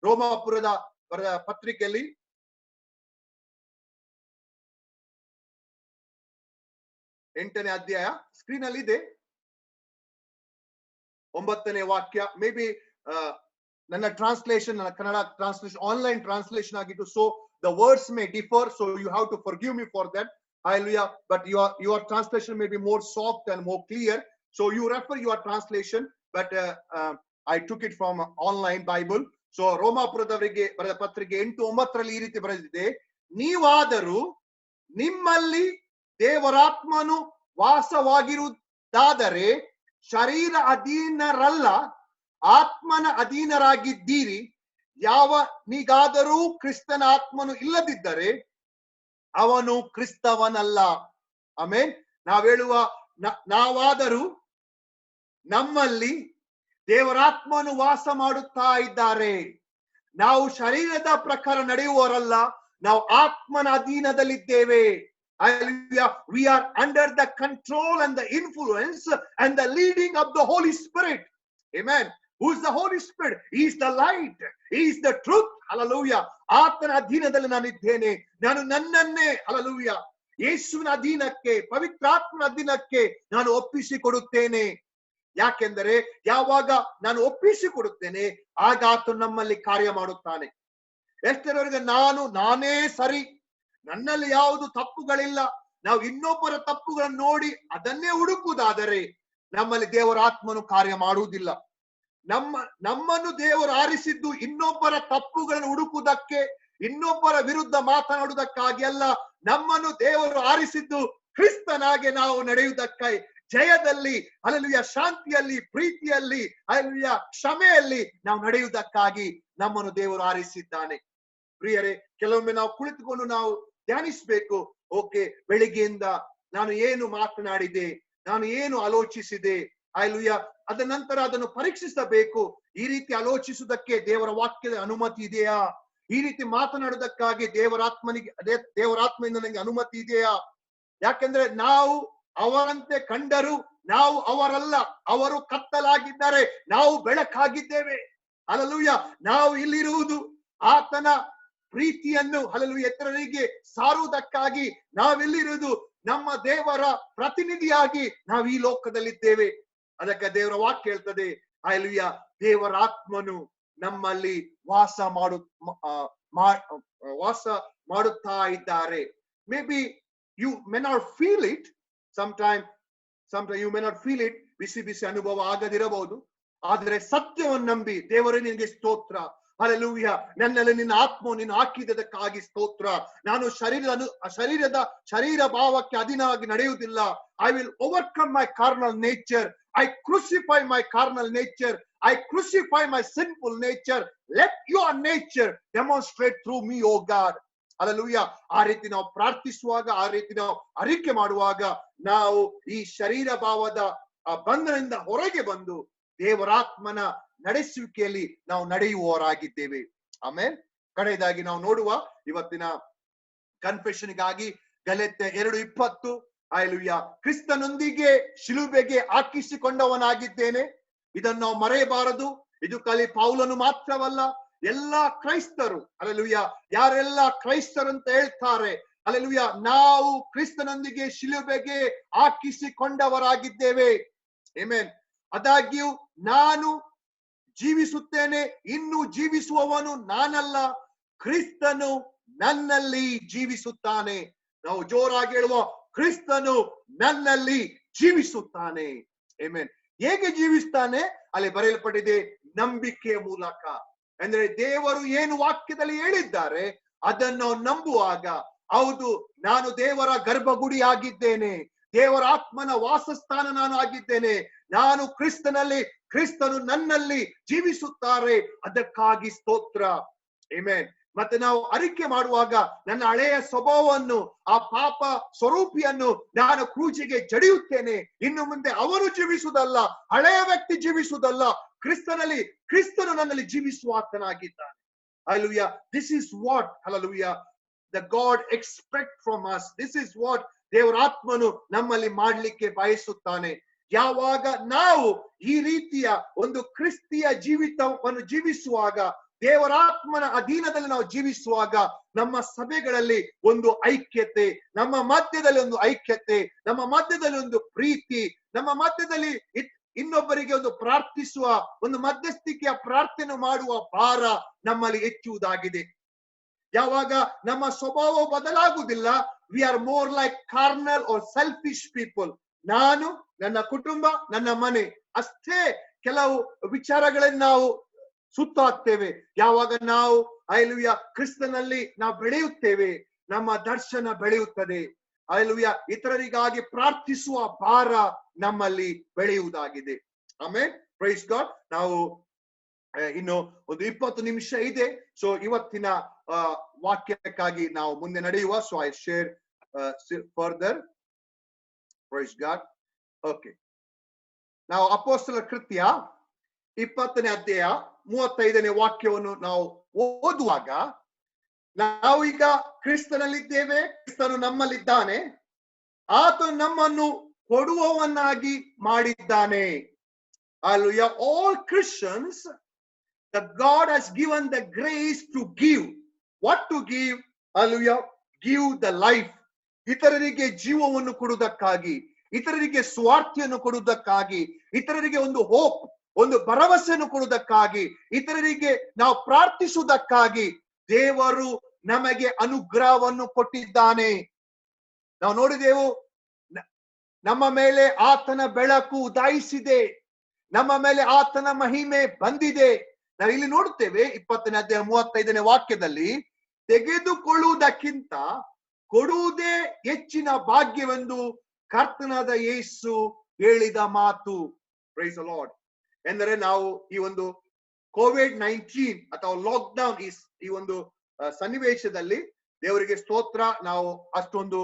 ರೋಮಾಪುರದ ಬರೆದ ಪತ್ರಿಕೆಯಲ್ಲಿ 8ನೇ ಅಧ್ಯಾಯ, ಸ್ಕ್ರೀನ್ ಅಲ್ಲಿ ಇದೆ, 9ನೇ ವಾಕ್ಯ. ಮೇ ಬಿ ನನ್ನ ಟ್ರಾನ್ಸ್ಲೇಷನ್, ನನ್ನ ಕನ್ನಡ ಟ್ರಾನ್ಸ್ಲೇಷನ್ ಆನ್ಲೈನ್ ಟ್ರಾನ್ಸ್ಲೇಷನ್ ಆಗಿತ್ತು, so the words may differ, so you have to forgive me for that. Hallelujah. But your translation may be more soft and more clear, so you refer your translation, but I took it from online Bible. So ರೋಮಾಪುರದವರಿಗೆ ಬರೆದ ಪತ್ರಿಕೆ 8:9 ಈ ರೀತಿ ಬರೆದಿದೆ, ನೀವಾದರೂ ನಿಮ್ಮಲ್ಲಿ ದೇವರಾತ್ಮನು ವಾಸವಾಗಿರುವುದಾದರೆ ಶರೀರ ಅಧೀನರಲ್ಲ, ಆತ್ಮನ ಅಧೀನರಾಗಿದ್ದೀರಿ. ಯಾವನಿಗಾದರೂ ಕ್ರಿಸ್ತನ ಆತ್ಮನು ಇಲ್ಲದಿದ್ದರೆ ಅವನು ಕ್ರಿಸ್ತವನಲ್ಲ. ಆಮೇನ್. ನಾವೇಳುವ ನಾವಾದರೂ ನಮ್ಮಲ್ಲಿ ದೇವರಾತ್ಮನು ವಾಸ ಮಾಡುತ್ತಾ ಇದ್ದಾರೆ. ನಾವು ಶರೀರದ ಪ್ರಕಾರ ನಡೆಯುವವರಲ್ಲ, ನಾವು ಆತ್ಮನ ಅಧೀನದಲ್ಲಿದ್ದೇವೆ. We are under the control and the influence and the leading of the Holy Spirit. Amen. Who is the Holy Spirit? He is the light. He is the truth. Hallelujah. ಆತನ ಅಧೀನದಲ್ಲಿ ನಾನಿದ್ದೇನೆ. ನಾನು ನನ್ನನ್ನೇ, ಹಲ್ಲೆಲೂಯಾ, ಯೇಸುವಿನ ಅಧೀನಕ್ಕೆ, ಪವಿತ್ರಾತ್ಮನ ಅಧೀನಕ್ಕೆ ನಾನು ಒಪ್ಪಿಸಿಕೊಡುತ್ತೇನೆ. ಯಾಕೆಂದರೆ ಯಾವಾಗ ನಾನು ಒಪ್ಪಿಸಿಕೊಡುತ್ತೇನೆ ಆಗ ಆತ ನಮ್ಮಲ್ಲಿ ಕಾರ್ಯ ಮಾಡುತ್ತಾನೆ. ಎಷ್ಟರವರೆಗೆ ನಾನೇ ಸರಿ, ನನ್ನಲ್ಲಿ ಯಾವುದು ತಪ್ಪುಗಳಿಲ್ಲ, ನಾವು ಇನ್ನೊಬ್ಬರ ತಪ್ಪುಗಳನ್ನು ನೋಡಿ ಅದನ್ನೇ ಹುಡುಕುವುದಾದರೆ ನಮ್ಮಲ್ಲಿ ದೇವರ ಆತ್ಮನು ಕಾರ್ಯ ಮಾಡುವುದಿಲ್ಲ. ನಮ್ಮನ್ನು ದೇವರು ಆರಿಸಿದ್ದು ಇನ್ನೊಬ್ಬರ ತಪ್ಪುಗಳನ್ನು ಹುಡುಕುವುದಕ್ಕೆ, ಇನ್ನೊಬ್ಬರ ವಿರುದ್ಧ ಮಾತನಾಡುವುದಕ್ಕಾಗಿ ಅಲ್ಲ. ನಮ್ಮನ್ನು ದೇವರು ಆರಿಸಿದ್ದು ಕ್ರಿಸ್ತನಾಗೆ ನಾವು ನಡೆಯುವುದಕ್ಕಾಗಿ, ಜಯದಲ್ಲಿ, ಹಲ್ಲೆಲೂಯ, ಶಾಂತಿಯಲ್ಲಿ, ಪ್ರೀತಿಯಲ್ಲಿ, ಹಲ್ಲೆಲೂಯ, ಕ್ಷಮೆಯಲ್ಲಿ ನಾವು ನಡೆಯುವುದಕ್ಕಾಗಿ ನಮ್ಮನ್ನು ದೇವರು ಆರಿಸಿದ್ದಾನೆ. ಪ್ರಿಯರೇ, ಕೆಲವೊಮ್ಮೆ ನಾವು ಕುಳಿತುಕೊಂಡು ನಾವು ಧ್ಯಾನಿಸಬೇಕು. ಓಕೆ, ಬೆಳಿಗ್ಗೆಯಿಂದ ನಾನು ಏನು ಮಾತನಾಡಿದೆ, ನಾನು ಏನು ಆಲೋಚಿಸಿದೆ, ಹಲ್ಲೆಲೂಯ, ಅದ ನಂತರ ಅದನ್ನು ಪರೀಕ್ಷಿಸಬೇಕು. ಈ ರೀತಿ ಆಲೋಚಿಸುವುದಕ್ಕೆ ದೇವರ ವಾಕ್ಯದ ಅನುಮತಿ ಇದೆಯಾ? ಈ ರೀತಿ ಮಾತನಾಡುವುದಕ್ಕಾಗಿ ದೇವರಾತ್ಮನಿಂದ ನನಗೆ ಅನುಮತಿ ಇದೆಯಾ? ಯಾಕೆಂದ್ರೆ ನಾವು ಅವರಂತೆ ಕಂಡರು, ನಾವು ಅವರಲ್ಲ, ಅವರು ಕತ್ತಲಾಗಿದ್ದಾರೆ, ನಾವು ಬೆಳಕಾಗಿದ್ದೇವೆ. ಹಲ್ಲೆಲೂಯ, ನಾವು ಇಲ್ಲಿರುವುದು ಆತನ ಪ್ರೀತಿಯನ್ನು, ಹಲ್ಲೆಲೂಯ, ಇತರರಿಗೆ ಸಾರುವುದಕ್ಕಾಗಿ ನಾವಿಲ್ಲಿರುವುದು ನಮ್ಮ ದೇವರ ಪ್ರತಿನಿಧಿಯಾಗಿ ನಾವು ಈ ಲೋಕದಲ್ಲಿದ್ದೇವೆ. ಅದಕ್ಕೆ ದೇವರ ವಾಕ್ಯ ಹೇಳ್ತದೆ, ಹಲ್ಲೆಲೂಯ, ದೇವರ ಆತ್ಮನು ನಮ್ಮಲ್ಲಿ ವಾಸ ಮಾಡುತ್ತಾ ಇದ್ದಾರೆ. Maybe you may not feel it, sometimes you may not feel it, ಬಿಸಿ ಅನುಭವ ಆಗದಿರಬಹುದು. ಆದರೆ ಸತ್ಯವನ್ನು ನಂಬಿ, ದೇವರೇ ನಿನಗೆ ಸ್ತೋತ್ರ, ಹಲ್ಲೆಲೂಯ, ನನ್ನಲ್ಲಿ ನಿನ್ನ ಆತ್ಮವು ನೀನು ಹಾಕಿದ್ದಕ್ಕಾಗಿ ಸ್ತೋತ್ರ. ನಾನು ಶರೀರ ಭಾವಕ್ಕೆ ಅಧೀನವಾಗಿ ನಡೆಯುವುದಿಲ್ಲ. I will overcome my carnal nature. I crucify my carnal nature. I crucify my sinful nature. Let your nature demonstrate through me, O God. Hallelujah. ಆ ರೀತಿ ನಾವು ಪ್ರಾರ್ಥಿಸುವಾಗ, ಆ ರೀತಿ ನಾವು ಅರಿಕೆ ಮಾಡುವಾಗ, ನಾವು ಈ ಶರೀರ ಭಾವದ ಬಂಧನದಿಂದ ಹೊರಗೆ ಬಂದು ದೇವರಾತ್ಮನ ನಡೆಸುವಿಕೆಯಲ್ಲಿ ನಾವು ನಡೆಯುವವರಾಗಿದ್ದೇವೆ. ಆಮೇಲೆ ಕಡೆಯದಾಗಿ ನಾವು ನೋಡುವ ಇವತ್ತಿನ ಕನ್ಫೆಷನ್ಗಾಗಿ ಗಲಾತ್ಯ 2:20, ಹಲ್ಲೆಲೂಯ, ಕ್ರಿಸ್ತನೊಂದಿಗೆ ಶಿಲುಬೆಗೆ ಹಾಕಿಸಿಕೊಂಡವನಾಗಿದ್ದೇನೆ. ಇದನ್ನು ನಾವು ಮರೆಯಬಾರದು. ಇದು ಖಾಲಿ ಪೌಲನು ಮಾತ್ರವಲ್ಲ, ಎಲ್ಲಾ ಕ್ರೈಸ್ತರು, ಹಲ್ಲೆಲೂಯ, ಯಾರೆಲ್ಲ ಕ್ರೈಸ್ತರು ಅಂತ ಹೇಳ್ತಾರೆ, ಹಲ್ಲೆಲೂಯ, ನಾವು ಕ್ರಿಸ್ತನೊಂದಿಗೆ ಶಿಲುಬೆಗೆ ಹಾಕಿಸಿಕೊಂಡವರಾಗಿದ್ದೇವೆ. ಆಮೆನ್. ಆದಾಗ್ಯೂ ನಾನು ಜೀವಿಸುತ್ತೇನೆ, ಇನ್ನು ಜೀವಿಸುವವನು ನಾನಲ್ಲ, ಕ್ರಿಸ್ತನು ನನ್ನಲ್ಲಿ ಜೀವಿಸುತ್ತಾನೆ. ನಾವು ಜೋರಾಗಿ ಹೇಳುವ, ಕ್ರಿಸ್ತನು ನನ್ನಲ್ಲಿ ಜೀವಿಸುತ್ತಾನೆ. ಆಮೆನ್. ಹೇಗೆ ಜೀವಿಸ್ತಾನೆ? ಅಲ್ಲಿ ಬರೆಯಲ್ಪಟ್ಟಿದೆ, ನಂಬಿಕೆಯ ಮೂಲಕ. ಅಂದ್ರೆ ದೇವರು ಏನು ವಾಕ್ಯದಲ್ಲಿ ಹೇಳಿದ್ದಾರೆ ಅದನ್ನು ನಂಬುವಾಗ, ಹೌದು, ನಾನು ದೇವರ ಗರ್ಭಗುಡಿ ಆಗಿದ್ದೇನೆ, ದೇವರ ಆತ್ಮನ ವಾಸಸ್ಥಾನ ನಾನು ಆಗಿದ್ದೇನೆ, ನಾನು ಕ್ರಿಸ್ತನಲ್ಲಿ, ಕ್ರಿಸ್ತನು ನನ್ನಲ್ಲಿ ಜೀವಿಸುತ್ತಾರೆ, ಅದಕ್ಕಾಗಿ ಸ್ತೋತ್ರ. ಆಮೆನ್. ಮತ್ತೆ ನಾವು ಅರಿಕೆ ಮಾಡುವಾಗ, ನನ್ನ ಹಳೆಯ ಸ್ವಭಾವವನ್ನು, ಆ ಪಾಪ ಸ್ವರೂಪಿಯನ್ನು ನಾನು ಕ್ರೂಜಿಗೆ ಜಡಿಯುತ್ತೇನೆ. ಇನ್ನು ಮುಂದೆ ಅವನು ಜೀವಿಸುವುದಲ್ಲ, ಹಳೆಯ ವ್ಯಕ್ತಿ ಜೀವಿಸುವುದಲ್ಲ, ಕ್ರಿಸ್ತನಲ್ಲಿ, ಕ್ರಿಸ್ತನು ನನ್ನಲ್ಲಿ ಜೀವಿಸುವಾತನಾಗಿದ್ದಾನೆ. Hallelujah. This is what, hallelujah, the God expect from us. This is what ದೇವರ ಆತ್ಮನು ನಮ್ಮಲ್ಲಿ ಮಾಡ್ಲಿಕ್ಕೆ ಬಯಸುತ್ತಾನೆ. ಯಾವಾಗ ನಾವು ಈ ರೀತಿಯ ಒಂದು ಕ್ರಿಸ್ತಿಯ ಜೀವಿತವನ್ನು ಜೀವಿಸುವಾಗ, ದೇವರಾತ್ಮನ ಅಧೀನದಲ್ಲಿ ನಾವು ಜೀವಿಸುವಾಗ, ನಮ್ಮ ಸಭೆಗಳಲ್ಲಿ ಒಂದು ಐಕ್ಯತೆ, ನಮ್ಮ ಮಧ್ಯದಲ್ಲಿ ಒಂದು ಐಕ್ಯತೆ, ನಮ್ಮ ಮಧ್ಯದಲ್ಲಿ ಒಂದು ಪ್ರೀತಿ, ನಮ್ಮ ಮಧ್ಯದಲ್ಲಿ ಇನ್ನೊಬ್ಬರಿಗೆ ಒಂದು ಪ್ರಾರ್ಥಿಸುವ, ಒಂದು ಮಧ್ಯಸ್ಥಿಕೆಯ ಪ್ರಾರ್ಥನೆ ಮಾಡುವ ಭಾರ ನಮ್ಮಲ್ಲಿ ಹೆಚ್ಚುವುದಾಗಿದೆ. ಯಾವಾಗ ನಮ್ಮ ಸ್ವಭಾವ ಬದಲಾಗುವುದಿಲ್ಲ, we are more like carnal or selfish people. ನಾನು, ನನ್ನ ಕುಟುಂಬ, ನನ್ನ ಮನೆ ಅಷ್ಟೇ ಕೆಲವು ವಿಚಾರಗಳನ್ನು ನಾವು ಸುತ್ತಾಕ್ತೇವೆ. ಯಾವಾಗ ನಾವು ಹಲ್ಲೆಲೂಯಾ ಕ್ರಿಸ್ತನಲ್ಲಿ ನಾವು ಬೆಳೆಯುತ್ತೇವೆ, ನಮ್ಮ ದರ್ಶನ ಬೆಳೆಯುತ್ತದೆ. ಹಲ್ಲೆಲೂಯಾ, ಇತರರಿಗಾಗಿ ಪ್ರಾರ್ಥಿಸುವ ಭಾರ ನಮ್ಮಲ್ಲಿ ಬೆಳೆಯುವುದಾಗಿದೆ. ಆಮೆನ್. Praise God. ನಾವು ಇನ್ನು ಒಂದು 20 ನಿಮಿಷ ಇದೆ. ಸೊ ಇವತ್ತಿನ ವಾಕ್ಯಕ್ಕಾಗಿ ನಾವು ಮುಂದೆ ನಡೆಯುವ. So I share further. Praise God. Okay, ನಾವು ಅಪೊಸ್ತಲರ ಕೃತ್ಯ 20ನೇ ಅಧ್ಯಾಯ 35ನೇ ವಾಕ್ಯವನ್ನು ನಾವು ಓದುವಾಗ, ನಾವು ಈಗ ಕ್ರಿಸ್ತನಲ್ಲಿದ್ದೇವೆ, ಕ್ರಿಸ್ತನು ನಮ್ಮಲ್ಲಿದ್ದಾನೆ, ಆತನು ನಮ್ಮನ್ನು ಕೊಡುವವನ್ನಾಗಿ ಮಾಡಿದ್ದಾನೆ. Hallelujah. All Christians, the God has given the grace to give. What to give? Hallelujah. Give the life. ಇತರರಿಗೆ ಜೀವವನ್ನು ಕೊಡುವುದಕ್ಕಾಗಿ, ಇತರರಿಗೆ ಸ್ವಾರ್ಥಿಯನ್ನು ಕೊಡುವುದಕ್ಕಾಗಿ, ಇತರರಿಗೆ ಒಂದು ಹೋಪ್, ಒಂದು ಭರವಸೆಯನ್ನು ಕೊಡುವುದಕ್ಕಾಗಿ, ಇತರರಿಗೆ ನಾವು ಪ್ರಾರ್ಥಿಸುವುದಕ್ಕಾಗಿ ದೇವರು ನಮಗೆ ಅನುಗ್ರಹವನ್ನು ಕೊಟ್ಟಿದ್ದಾನೆ. ನಾವು ನೋಡಿದೆವು, ನಮ್ಮ ಮೇಲೆ ಆತನ ಬೆಳಕು ಉದಾಯಿಸಿದೆ, ನಮ್ಮ ಮೇಲೆ ಆತನ ಮಹಿಮೆ ಬಂದಿದೆ. ನಾವು ಇಲ್ಲಿ ನೋಡುತ್ತೇವೆ 20ನೇ ಅಧ್ಯಾಯ 35ನೇ ವಾಕ್ಯದಲ್ಲಿ, ತೆಗೆದುಕೊಳ್ಳುವುದಕ್ಕಿಂತ ಕೊಡುವುದೇ ಹೆಚ್ಚಿನ ಭಾಗ್ಯವೆಂದು ಕರ್ತನಾದ ಯೇಸು ಹೇಳಿದ ಮಾತು. Praise the lord. ಎಂದರೆ ನಾವು ಈ ಒಂದು COVID-19 ಅಥವಾ ಲಾಕ್ಡೌನ್ ಈ ಒಂದು ಸನ್ನಿವೇಶದಲ್ಲಿ ದೇವರಿಗೆ ಸ್ತೋತ್ರ, ನಾವು ಅಷ್ಟೊಂದು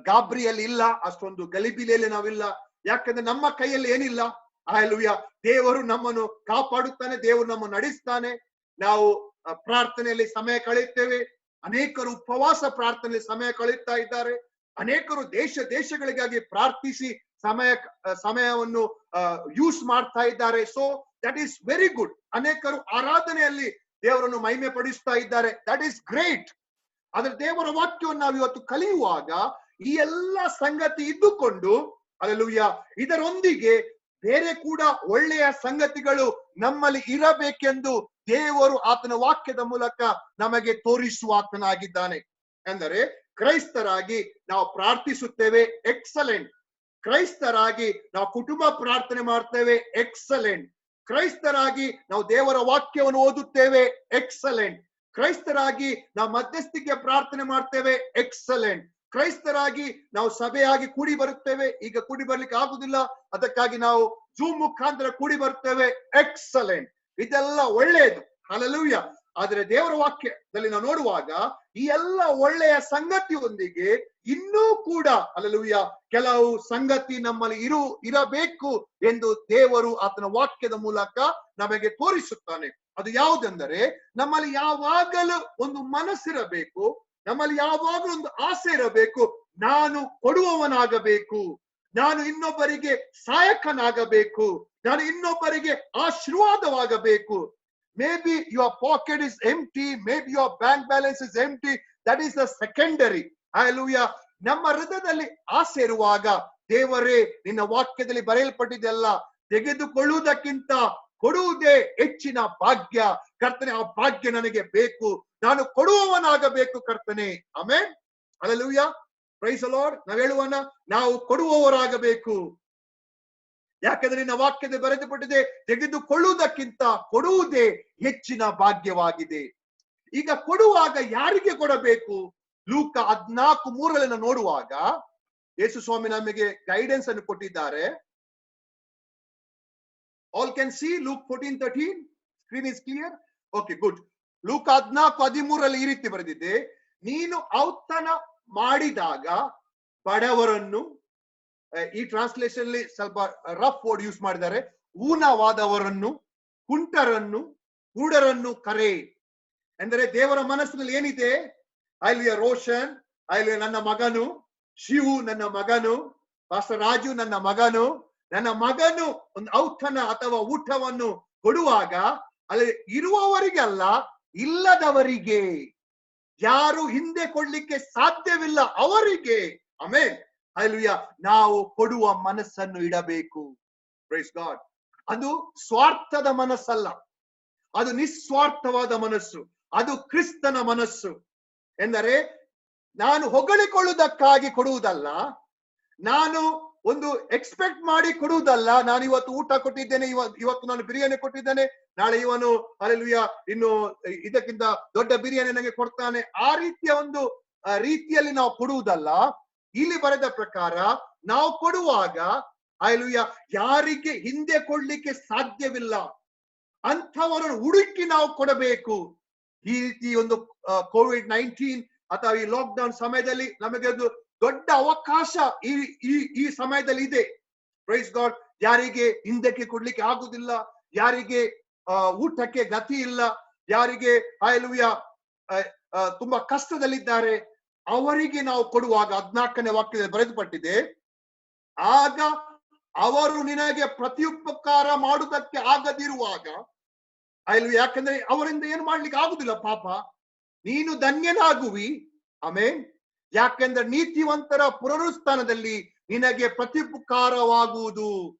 ಗಾಬರಿಯಲ್ಲಿ ಇಲ್ಲ, ಅಷ್ಟೊಂದು ಗಲಿಬಿಲಿಯಲ್ಲಿ ನಾವಿಲ್ಲ. ಯಾಕಂದ್ರೆ ನಮ್ಮ ಕೈಯಲ್ಲಿ ಏನಿಲ್ಲ. ಹಲ್ಲೆಲೂಯಾ. ದೇವರು ನಮ್ಮನ್ನು ಕಾಪಾಡುತ್ತಾನೆ, ದೇವರು ನಮ್ಮನ್ನು ನಡೆಸ್ತಾನೆ. ನಾವು ಪ್ರಾರ್ಥನೆಯಲ್ಲಿ ಸಮಯ ಕಳೆಯುತ್ತೇವೆ. ಅನೇಕರು ಉಪವಾಸ ಪ್ರಾರ್ಥನೆಯಲ್ಲಿ ಸಮಯ ಕಳೆಯುತ್ತಾ ಇದ್ದಾರೆ. ಅನೇಕರು ದೇಶಗಳಿಗಾಗಿ ಪ್ರಾರ್ಥಿಸಿ ಸಮಯವನ್ನು ಯೂಸ್ ಮಾಡ್ತಾ ಇದ್ದಾರೆ. So that is very good. ಅನೇಕರು ಆರಾಧನೆಯಲ್ಲಿ ದೇವರನ್ನು ಮಹಿಮೆ ಪಡಿಸ್ತಾ ಇದ್ದಾರೆ. That is great. ಆದ್ರೆ ದೇವರ ವಾಕ್ಯವನ್ನು ನಾವು ಇವತ್ತು ಕಲಿಯುವಾಗ ಈ ಎಲ್ಲ ಸಂಗತಿ ಇದ್ದುಕೊಂಡು, ಹಲ್ಲೆಲೂಯಾ, ಇದರೊಂದಿಗೆ ಬೇರೆ ಕೂಡ ಒಳ್ಳೆಯ ಸಂಗತಿಗಳು ನಮ್ಮಲ್ಲಿ ಇರಬೇಕೆಂದು ದೇವರು ಆತನ ವಾಕ್ಯದ ಮೂಲಕ ನಮಗೆ ತೋರಿಸುವಾತನಾಗಿದ್ದಾನೆ. ಅಂದರೆ ಕ್ರೈಸ್ತರಾಗಿ ನಾವು ಪ್ರಾರ್ಥಿಸುತ್ತೇವೆ, ಎಕ್ಸಲೆಂಟ್. ಕ್ರೈಸ್ತರಾಗಿ ನಾವು ಕುಟುಂಬ ಪ್ರಾರ್ಥನೆ ಮಾಡ್ತೇವೆ, ಎಕ್ಸಲೆಂಟ್. ಕ್ರೈಸ್ತರಾಗಿ ನಾವು ದೇವರ ವಾಕ್ಯವನ್ನು ಓದುತ್ತೇವೆ, ಎಕ್ಸಲೆಂಟ್. ಕ್ರೈಸ್ತರಾಗಿ ನಾವು ಮಧ್ಯಸ್ಥಿಕೆ ಪ್ರಾರ್ಥನೆ ಮಾಡ್ತೇವೆ, ಎಕ್ಸಲೆಂಟ್. ಕ್ರೈಸ್ತರಾಗಿ ನಾವು ಸಭೆಯಾಗಿ ಕೂಡಿ ಬರುತ್ತೇವೆ. ಈಗ ಕೂಡಿ ಬರ್ಲಿಕ್ಕೆ ಆಗುದಿಲ್ಲ, ಅದಕ್ಕಾಗಿ ನಾವು ಜೂಮ್ ಮುಖಾಂತರ ಕೂಡಿ ಬರ್ತೇವೆ, ಎಕ್ಸಲೆಂಟ್. ಇದೆಲ್ಲ ಒಳ್ಳೆಯದು, ಹಲ್ಲೆಲೂಯಾ. ಆದ್ರೆ ದೇವರ ವಾಕ್ಯದಲ್ಲಿ ನಾವು ನೋಡುವಾಗ ಈ ಎಲ್ಲ ಒಳ್ಳೆಯ ಸಂಗತಿಯೊಂದಿಗೆ ಇನ್ನೂ ಕೂಡ, ಹಲ್ಲೆಲೂಯಾ, ಕೆಲವು ಸಂಗತಿ ನಮ್ಮಲ್ಲಿ ಇರಬೇಕು ಎಂದು ದೇವರು ಆತನ ವಾಕ್ಯದ ಮೂಲಕ ನಮಗೆ ತೋರಿಸುತ್ತಾನೆ. ಅದು ಯಾವುದೆಂದರೆ, ನಮ್ಮಲ್ಲಿ ಯಾವಾಗಲೂ ಒಂದು ಮನಸ್ಸಿರಬೇಕು, ನಮ್ಮಲ್ಲಿ ಯಾವಾಗಲೂ ಒಂದು ಆಸೆ ಇರಬೇಕು. ನಾನು ಕೊಡುವವನಾಗಬೇಕು, ನಾನು ಇನ್ನೊಬ್ಬರಿಗೆ ಸಹಾಯಕನಾಗಬೇಕು, ನಾನು ಇನ್ನೊಬ್ಬರಿಗೆ ಆಶೀರ್ವಾದವಾಗಬೇಕು. Maybe your pocket is empty, maybe your bank balance is empty. That is the secondary. Hallelujah. ನಮ್ಮ ಹೃದಯದಲ್ಲಿ ಆಸೆ ಇರುವಾಗ, ದೇವರೇ ನಿನ್ನ ವಾಕ್ಯದಲ್ಲಿ ಬರೆಯಲ್ಪಟ್ಟಿದೆಲ್ಲ, ತೆಗೆದುಕೊಳ್ಳುವುದಕ್ಕಿಂತ ಕೊಡುವುದೇ ಹೆಚ್ಚಿನ ಭಾಗ್ಯ. ಕರ್ತನೆ, ಆ ಭಾಗ್ಯ ನನಗೆ ಬೇಕು, ನಾನು ಕೊಡುವವನಾಗಬೇಕು ಕರ್ತನೆ. Amen. Hallelujah. Praise the lord. ನಾವು ಹೇಳುವನ, ನಾವು ಕೊಡುವವರಾಗಬೇಕು. ಯಾಕಂದ್ರೆ ನಿನ್ನ ವಾಕ್ಯದ ಬರೆದುಪಟ್ಟಿದೆ, ತೆಗೆದುಕೊಳ್ಳುವುದಕ್ಕಿಂತ ಕೊಡುವುದೇ ಹೆಚ್ಚಿನ ಭಾಗ್ಯವಾಗಿದೆ. ಈಗ ಕೊಡುವಾಗ ಯಾರಿಗೆ ಕೊಡಬೇಕು? ಲೂಕ 14:3 ನೋಡುವಾಗ ಯೇಸು ಸ್ವಾಮಿ ನಮಗೆ ಗೈಡೆನ್ಸ್ ಅನ್ನು ಕೊಟ್ಟಿದ್ದಾರೆ. All can see Luke 14:13. Screen is clear? Okay, good. ಲೂಕ 14:13 ಈ ರೀತಿ ಬರೆದಿದೆ, ನೀನು ಔತಣ ಮಾಡಿದಾಗ ಬಡವರನ್ನು, ಈ ಟ್ರಾನ್ಸ್ಲೇಷನ್ ಅಲ್ಲಿ ಸ್ವಲ್ಪ ರಫ್ ವರ್ಡ್ ಯೂಸ್ ಮಾಡಿದ್ದಾರೆ, ಊನವಾದವರನ್ನು, ಕುಂಟರನ್ನು, ಕುರುಡರನ್ನು ಕರೆ. ಅಂದರೆ ದೇವರ ಮನಸ್ಸಿನಲ್ಲಿ ಏನಿದೆ? ಅಲ್ಲಿ ರೋಷನ್, ಅಲ್ಲಿ ನನ್ನ ಮಗನು, ಶಿವು ನನ್ನ ಮಗನು, ಪಾಸ್ಟರ್ ರಾಜು ನನ್ನ ಮಗನು, ನನ್ನ ಮಗನು ಒಂದು ಔತಣ ಅಥವಾ ಊಟವನ್ನು ಕೊಡುವಾಗ ಅಲ್ಲಿ ಇರುವವರಿಗಲ್ಲ, ಇಲ್ಲದವರಿಗೆ, ಯಾರು ಹಿಂದೆ ಕೊಡ್ಲಿಕ್ಕೆ ಸಾಧ್ಯವಿಲ್ಲ ಅವರಿಗೆ. ಆಮೆನ್. ಹಲ್ಲೆಲೂಯಾ. ನಾವು ಕೊಡುವ ಮನಸ್ಸನ್ನು ಇಡಬೇಕು. Praise God. ಅದು ಸ್ವಾರ್ಥದ ಮನಸ್ಸಲ್ಲ, ಅದು ನಿಸ್ವಾರ್ಥವಾದ ಮನಸ್ಸು, ಅದು ಕ್ರಿಸ್ತನ ಮನಸ್ಸು. ಎಂದರೆ ನಾನು ಹೊಗಳಿಕೊಳ್ಳುವುದಕ್ಕಾಗಿ ಕೊಡುವುದಲ್ಲ, ನಾನು ಒಂದು ಎಕ್ಸ್ಪೆಕ್ಟ್ ಮಾಡಿ ಕೊಡುವುದಲ್ಲ. ನಾನು ಇವತ್ತು ಊಟ ಕೊಟ್ಟಿದ್ದೇನೆ, ಇವತ್ತು ನಾನು ಬಿರಿಯಾನಿ ಕೊಟ್ಟಿದ್ದೇನೆ, ನಾಳೆ ಇವನು ಹಲ್ಲೆಲೂಯಾ ಇನ್ನು ಇದಕ್ಕಿಂತ ದೊಡ್ಡ ಬಿರಿಯಾನಿ ನನಗೆ ಕೊಡ್ತಾನೆ. ಆ ರೀತಿಯ ಒಂದು ರೀತಿಯಲ್ಲಿ ನಾವು ಕೊಡುವುದಲ್ಲ. ಇಲ್ಲಿ ಬರೆದ ಪ್ರಕಾರ ನಾವು ಕೊಡುವಾಗ ಹಲ್ಲೆಲೂಯಾ ಯಾರಿಗೆ ಹಿಂದೆ ಕೊಡ್ಲಿಕ್ಕೆ ಸಾಧ್ಯವಿಲ್ಲ ಅಂಥವರನ್ನು ಹುಡುಕಿ ನಾವು ಕೊಡಬೇಕು. ಈ ರೀತಿ ಒಂದು COVID-19 ಅಥವಾ ಈ ಲಾಕ್ಡೌನ್ ಸಮಯದಲ್ಲಿ ನಮಗೆ ಒಂದು ದೊಡ್ಡ ಅವಕಾಶ ಈ ಸಮಯದಲ್ಲಿ ಇದೆ. Praise god. ಯಾರಿಗೆ ಹಿಂದಕ್ಕೆ ಕೊಡ್ಲಿಕ್ಕೆ ಆಗುದಿಲ್ಲ, ಯಾರಿಗೆ ಊಟಕ್ಕೆ ಗತಿ ಇಲ್ಲ, ಯಾರಿಗೆ ಹಲ್ಲೆಲೂಯಾ ತುಂಬಾ ಕಷ್ಟದಲ್ಲಿದ್ದಾರೆ, ಅವರಿಗೆ ನಾವು ಕೊಡುವಾಗ 14ನೇ ವಾಕ್ಯದಲ್ಲಿ ಬರೆದುಪಟ್ಟಿದೆ, ಆಗ ಅವರು ನಿನಗೆ ಪ್ರತ್ಯುಪಕಾರ ಮಾಡುವುದಕ್ಕೆ ಆಗದಿರುವಾಗ, ಹಲ್ಲೆಲೂಯಾ, ಯಾಕಂದ್ರೆ ಅವರಿಂದ ಏನು ಮಾಡ್ಲಿಕ್ಕೆ ಆಗುದಿಲ್ಲ ಪಾಪ, ನೀನು ಧನ್ಯನಾಗುವಿ. ಆಮೆನ್. ಯಾಕೆಂದ್ರೆ ನೀತಿವಂತರ ಪುನರುತ್ಥಾನದಲ್ಲಿ ನಿನಗೆ ಪ್ರತ್ಯುಪಕಾರವಾಗುವುದು.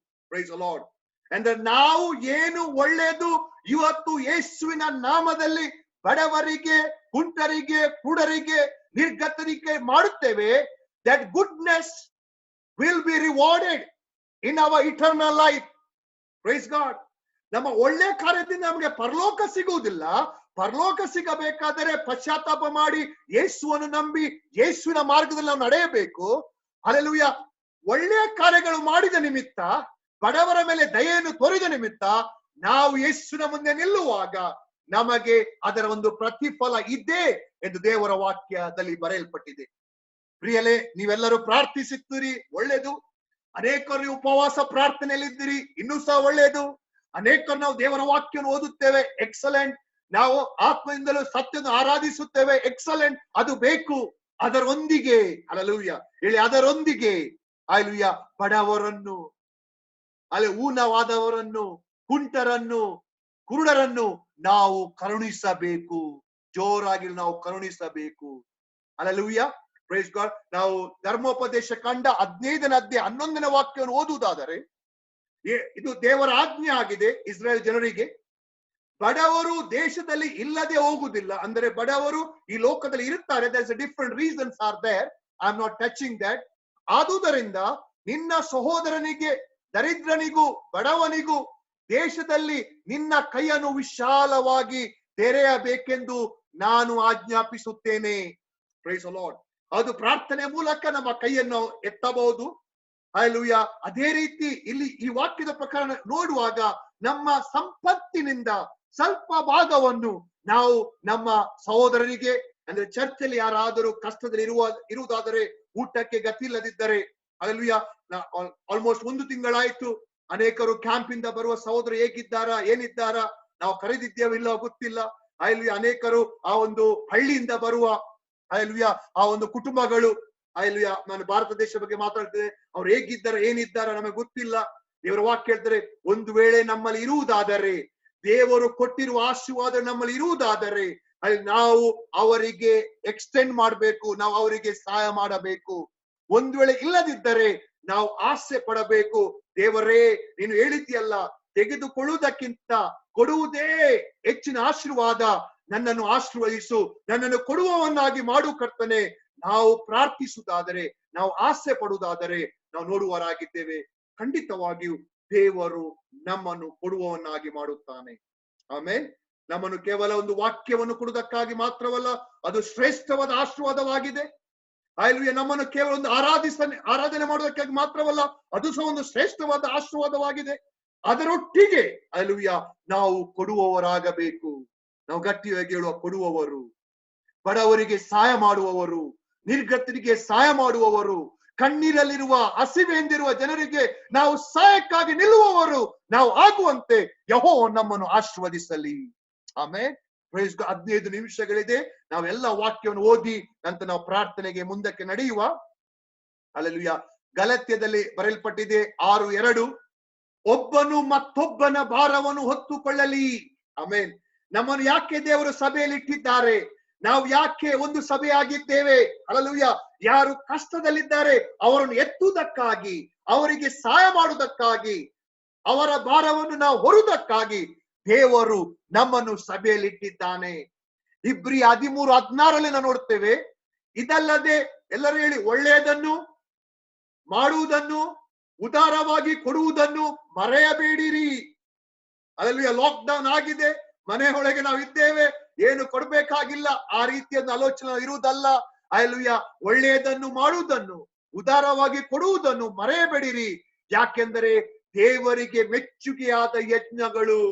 Price the lord. ಅಂದ್ರೆ ನಾವು ಏನು ಒಳ್ಳೆಯದು ಇವತ್ತು ಯೇಸುವಿನ ನಾಮದಲ್ಲಿ ಬಡವರಿಗೆ, ಕುಂಟರಿಗೆ, ಕುಡರಿಗೆ, ನಿರ್ಗತರಿಗೆ ಮಾಡುತ್ತೇವೆ, that goodness will be rewarded in our eternal life. Praise God. ನಮ್ಮ ಒಳ್ಳೆ ಕಾರ್ಯದಿಂದ ನಮಗೆ ಪರಲೋಕ ಸಿಗುವುದಿಲ್ಲ. ಪರಲೋಕ ಸಿಗಬೇಕಾದರೆ ಪಶ್ಚಾತ್ತಾಪ ಮಾಡಿ ಯೇಸುವನ್ನು ನಂಬಿ ಯೇಸುವಿನ ಮಾರ್ಗದಲ್ಲಿ ನಾವು ನಡೆಯಬೇಕು. ಹಲ್ಲೆಲೂಯಾ. ಒಳ್ಳೆಯ ಕಾರ್ಯಗಳು ಮಾಡಿದ ನಿಮಿತ್ತ, ಬಡವರ ಮೇಲೆ ದಯೆಯನ್ನು ತೋರಿದ ನಿಮಿತ್ತ ನಾವು ಯೇಸುವಿನ ಮುಂದೆ ನಿಲ್ಲುವಾಗ ನಮಗೆ ಅದರ ಒಂದು ಪ್ರತಿಫಲ ಇದೆ ಎಂದು ದೇವರ ವಾಕ್ಯದಲ್ಲಿ ಬರೆಯಲ್ಪಟ್ಟಿದೆ. ಪ್ರಿಯಲೇ, ನೀವೆಲ್ಲರೂ ಪ್ರಾರ್ಥಿಸುತ್ತೀರಿ, ಒಳ್ಳೆಯದು. ಅನೇಕರು ಉಪವಾಸ ಪ್ರಾರ್ಥನೆಯಲ್ಲಿದ್ದೀರಿ, ಇನ್ನೂ ಸಹ ಒಳ್ಳೆಯದು. ಅನೇಕರು ನಾವು ದೇವರ ವಾಕ್ಯವನ್ನು ಓದುತ್ತೇವೆ, ಎಕ್ಸಲೆಂಟ್. ನಾವು ಆತ್ಮದಿಂದಲೂ ಸತ್ಯವನ್ನು ಆರಾಧಿಸುತ್ತೇವೆ, ಎಕ್ಸಲೆಂಟ್. ಅದು ಬೇಕು. ಅದರೊಂದಿಗೆ ಹಲ್ಲೆಲೂಯಾ ಹೇಳಿ, ಅದರೊಂದಿಗೆ ಹಲ್ಲೆಲೂಯಾ ಬಡವರನ್ನು, ಊನವಾದವರನ್ನು, ಕುಂಟರನ್ನು, ಕುರುಡರನ್ನು ನಾವು ಕರುಣಿಸಬೇಕು. ಜೋರಾಗಿ ನಾವು ಕರುಣಿಸಬೇಕು. ಹಲ್ಲೆಲೂಯಾ. Praise God. ನಾವು ಧರ್ಮೋಪದೇಶ ಕಂಡ 15ನೇ ಅಧ್ಯಾಯ 11ನೇ ವಾಕ್ಯವನ್ನು ಓದುವುದಾದರೆ, ಇದು ದೇವರ ಆಜ್ಞೆ ಆಗಿದೆ ಇಸ್ರಾಯೇಲ್ ಜನರಿಗೆ. ಬಡವರು ದೇಶದಲ್ಲಿ ಇಲ್ಲದೆ ಹೋಗುವುದಿಲ್ಲ. ಅಂದರೆ ಬಡವರು ಈ ಲೋಕದಲ್ಲಿ ಇರುತ್ತಾರೆ. there is a different reasons are there. I am not touching that. ಆದುದರಿಂದ ನಿನ್ನ ಸಹೋದರನಿಗೆ, ದರಿದ್ರನಿಗೂ, ಬಡವನಿಗೂ ದೇಶದಲ್ಲಿ ನಿನ್ನ ಕೈಯನ್ನು ವಿಶಾಲವಾಗಿ ತೆರೆಯಬೇಕೆಂದು ನಾನು ಆಜ್ಞಾಪಿಸುತ್ತೇನೆ. Price the lord. ಅದು ಪ್ರಾರ್ಥನೆ ಮೂಲಕ ನಮ್ಮ ಕೈಯನ್ನು ಎತ್ತಬಹುದು. ಹಲ್ಲೆಲೂಯಾ. ಅದೇ ರೀತಿ ಇಲ್ಲಿ ಈ ವಾಕ್ಯದ ಪ್ರಕಾರ ನೋಡುವಾಗ ನಮ್ಮ ಸಂಪತ್ತಿನಿಂದ ಸ್ವಲ್ಪ ಭಾಗವನ್ನು ನಾವು ನಮ್ಮ ಸಹೋದರರಿಗೆ, ಅಂದ್ರೆ ಚರ್ಚಲ್ಲಿ ಯಾರಾದರೂ ಕಷ್ಟದಲ್ಲಿ ಇರುವುದಾದರೆ, ಊಟಕ್ಕೆ ಗತಿ ಇಲ್ಲದಿದ್ದರೆ, ಹಲ್ಲೆಲೂಯಾ, ಆಲ್ಮೋಸ್ಟ್ 1 ತಿಂಗಳಾಯ್ತು, ಅನೇಕರು ಕ್ಯಾಂಪ್ ಇಂದ ಬರುವ ಸಹೋದರ ಹೇಗಿದ್ದಾರಾ, ಏನಿದ್ದಾರಾ, ನಾವು ಕರೆದಿದ್ದೇವೆ ಇಲ್ಲ ಗೊತ್ತಿಲ್ಲ. ಹಲ್ಲೆಲೂಯಾ. ಅನೇಕರು ಆ ಒಂದು ಹಳ್ಳಿಯಿಂದ ಬರುವ, ಹಲ್ಲೆಲೂಯಾ, ಆ ಒಂದು ಕುಟುಂಬಗಳು, ಹಲ್ಲೆಲೂಯಾ, ನಾನು ಭಾರತ ದೇಶ ಬಗ್ಗೆ ಮಾತಾಡ್ತೇನೆ, ಅವ್ರು ಹೇಗಿದ್ದಾರೆ, ಏನಿದ್ದಾರೆ ನಮಗೆ ಗೊತ್ತಿಲ್ಲ. ದೇವರ ವಾಕ್ಯ ಹೇಳ್ತಾರೆ, ಒಂದು ವೇಳೆ ನಮ್ಮಲ್ಲಿ ಇರುವುದಾದರೆ, ದೇವರು ಕೊಟ್ಟಿರುವ ಆಶೀರ್ವಾದ ನಮ್ಮಲ್ಲಿ ಇರುವುದಾದರೆ ಅಲ್ಲಿ ನಾವು ಅವರಿಗೆ ಎಕ್ಸ್ಟೆಂಡ್ ಮಾಡಬೇಕು, ನಾವು ಅವರಿಗೆ ಸಹಾಯ ಮಾಡಬೇಕು. ಒಂದು ವೇಳೆ ಇಲ್ಲದಿದ್ದರೆ ನಾವು ಆಸೆ ಪಡಬೇಕು. ದೇವರೇ, ನೀನು ಹೇಳಿದ್ಯಲ್ಲ, ತೆಗೆದುಕೊಳ್ಳುವುದಕ್ಕಿಂತ ಕೊಡುವುದೇ ಹೆಚ್ಚಿನ ಆಶೀರ್ವಾದ. ನನ್ನನ್ನು ಆಶೀರ್ವದಿಸು, ನನ್ನನ್ನು ಕೊಡುವವನ್ನಾಗಿ ಮಾಡು ಕರ್ತನೆ. ನಾವು ಪ್ರಾರ್ಥಿಸುವುದಾದರೆ, ನಾವು ಆಸೆ ಪಡುವುದಾದರೆ ನಾವು ನೋಡುವರಾಗಿದ್ದೇವೆ. ಖಂಡಿತವಾಗಿಯೂ ದೇವರು ನಮ್ಮನ್ನು ಕೊಡುವವನ್ನಾಗಿ ಮಾಡುತ್ತಾನೆ. ಆಮೇಲೆ ನಮ್ಮನ್ನು ಕೇವಲ ಒಂದು ವಾಕ್ಯವನ್ನು ಕೊಡುವುದಕ್ಕಾಗಿ ಮಾತ್ರವಲ್ಲ, ಅದು ಶ್ರೇಷ್ಠವಾದ ಆಶೀರ್ವಾದವಾಗಿದೆ. ಹಲ್ಲೆಲೂಯಾ. ನಮ್ಮನ್ನು ಕೇವಲ ಒಂದು ಆರಾಧನೆ ಮಾಡುವುದಕ್ಕಾಗಿ ಮಾತ್ರವಲ್ಲ, ಅದು ಸಹ ಒಂದು ಶ್ರೇಷ್ಠವಾದ ಆಶೀರ್ವಾದವಾಗಿದೆ. ಅದರೊಟ್ಟಿಗೆ ಹಲ್ಲೆಲೂಯಾ ನಾವು ಕೊಡುವವರಾಗಬೇಕು. ನಾವು ಗಟ್ಟಿಯಾಗಿ ಹೇಳುವ, ಕೊಡುವವರು, ಬಡವರಿಗೆ ಸಹಾಯ ಮಾಡುವವರು, ನಿರ್ಗತರಿಗೆ ಸಹಾಯ ಮಾಡುವವರು, ಕಣ್ಣೀರಲ್ಲಿರುವ, ಹಸಿವೆಯಿಂದಿರುವ ಜನರಿಗೆ ನಾವು ಸಹಾಯಕ್ಕಾಗಿ ನಿಲ್ಲುವವರು ನಾವು ಆಗುವಂತೆ ಯೆಹೋವ ನಮ್ಮನ್ನು ಆಶೀರ್ವದಿಸಲಿ. ಆಮೇಲೆ 15 ನಿಮಿಷಗಳಿದೆ. ನಾವೆಲ್ಲ ವಾಕ್ಯವನ್ನು ಓದಿ ನಂತರ ನಾವು ಪ್ರಾರ್ಥನೆಗೆ ಮುಂದಕ್ಕೆ ನಡೆಯುವ. ಹಲ್ಲೆಲೂಯಾ. ಗಲಾತ್ಯದಲ್ಲಿ ಬರೆಯಲ್ಪಟ್ಟಿದೆ 6:2, ಒಬ್ಬನು ಮತ್ತೊಬ್ಬನ ಭಾರವನ್ನು ಹೊತ್ತುಕೊಳ್ಳಲಿ. ಆಮೇನ್. ನಮ್ಮನ್ನು ಯಾಕೆ ದೇವರು ಸಭೆಯಲ್ಲಿ ಇಟ್ಟಿದ್ದಾರೆ? ನಾವು ಯಾಕೆ ಒಂದು ಸಭೆಯಾಗಿದ್ದೇವೆ? ಹಲ್ಲೆಲೂಯಾ. ಯಾರು ಕಷ್ಟದಲ್ಲಿದ್ದಾರೆ ಅವರನ್ನು ಎತ್ತುವುದಕ್ಕಾಗಿ, ಅವರಿಗೆ ಸಹಾಯ ಮಾಡುವುದಕ್ಕಾಗಿ, ಅವರ ಭಾರವನ್ನು ನಾವು ಹೊರುವುದಕ್ಕಾಗಿ ದೇವರು ನಮ್ಮನ್ನು ಸಭೆಯಲ್ಲಿ ಇಟ್ಟಿದ್ದಾನೆ. ಇಬ್ರಿಯ 13:16 ನಾವು ನೋಡ್ತೇವೆ, ಇದಲ್ಲದೆ ಎಲ್ಲರೂ ಹೇಳಿ, ಒಳ್ಳೆಯದನ್ನು ಮಾಡುವುದನ್ನು, ಉದಾರವಾಗಿ ಕೊಡುವುದನ್ನು ಮರೆಯಬೇಡಿರಿ. ಹಲ್ಲೆಲೂಯಾ. ಲಾಕ್ ಡೌನ್ ಆಗಿದೆ, ಮನೆ ಒಳಗೆ ನಾವು ಇದ್ದೇವೆ, ಏನು ಕೊಡ್ಬೇಕಾಗಿಲ್ಲ, ಆ ರೀತಿಯ ಆಲೋಚನೆ ಇರುವುದಲ್ಲ. ಹಲ್ಲೆಲೂಯಾ. ಒಳ್ಳೆಯದನ್ನು ಮಾಡುವುದನ್ನು, ಉದಾರವಾಗಿ ಕೊಡುವುದನ್ನು ಮರೆಯಬೇಡಿರಿ. ಯಾಕೆಂದರೆ ದೇವರಿಗೆ ಮೆಚ್ಚುಗೆಯಾದ ಯಜ್ಞಗಳು,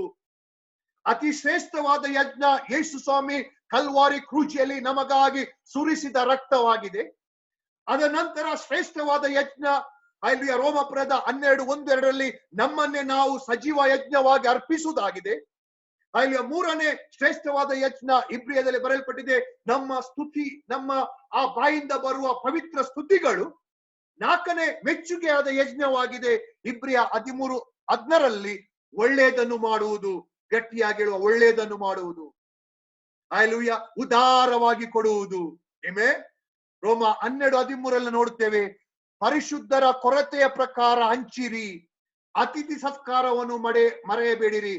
ಅತಿ ಶ್ರೇಷ್ಠವಾದ ಯಜ್ಞ ಯೇಸು ಸ್ವಾಮಿ ಕಲ್ವಾರಿ ಕ್ರೂಜಿಯಲ್ಲಿ ನಮಗಾಗಿ ಸುರಿಸಿದ ರಕ್ತವಾಗಿದೆ. ಅದ ನಂತರ ಶ್ರೇಷ್ಠವಾದ ಯಜ್ಞ ಹಲ್ಲೆಲೂಯಾ ರೋಮಪುರದ 12:1-2 ನಮ್ಮನ್ನೇ ನಾವು ಸಜೀವ ಯಜ್ಞವಾಗಿ ಅರ್ಪಿಸುವುದಾಗಿದೆ. ಅಲ್ಲಿ 3ನೇ ಶ್ರೇಷ್ಠವಾದ ಯಜ್ಞ ಇಬ್ರಿಯದಲ್ಲಿ ಬರೆಯಲ್ಪಟ್ಟಿದೆ, ನಮ್ಮ ಸ್ತುತಿ, ನಮ್ಮ ಆ ಬಾಯಿಂದ ಬರುವ ಪವಿತ್ರ ಸ್ತುತಿಗಳು. 4ನೇ ಮೆಚ್ಚುಗೆಯಾದ ಯಜ್ಞವಾಗಿದೆ ಇಬ್ರಿಯ 13:10 ಒಳ್ಳೆಯದನ್ನು ಮಾಡುವುದು. ಗಟ್ಟಿಯಾಗಿ ಹೇಳುವ, ಒಳ್ಳೆಯದನ್ನು ಮಾಡುವುದು. ಹಲ್ಲೆಲೂಯಾ. ಉದಾರವಾಗಿ ಕೊಡುವುದು. ಆಮೆನ್. ರೋಮ 12:13 ನೋಡುತ್ತೇವೆ, ಪರಿಶುದ್ಧರ ಕೊರತೆಯ ಪ್ರಕಾರ ಹಂಚಿರಿ, ಅತಿಥಿ ಸತ್ಕಾರವನ್ನು ಮರೆಯಬೇಡಿರಿ.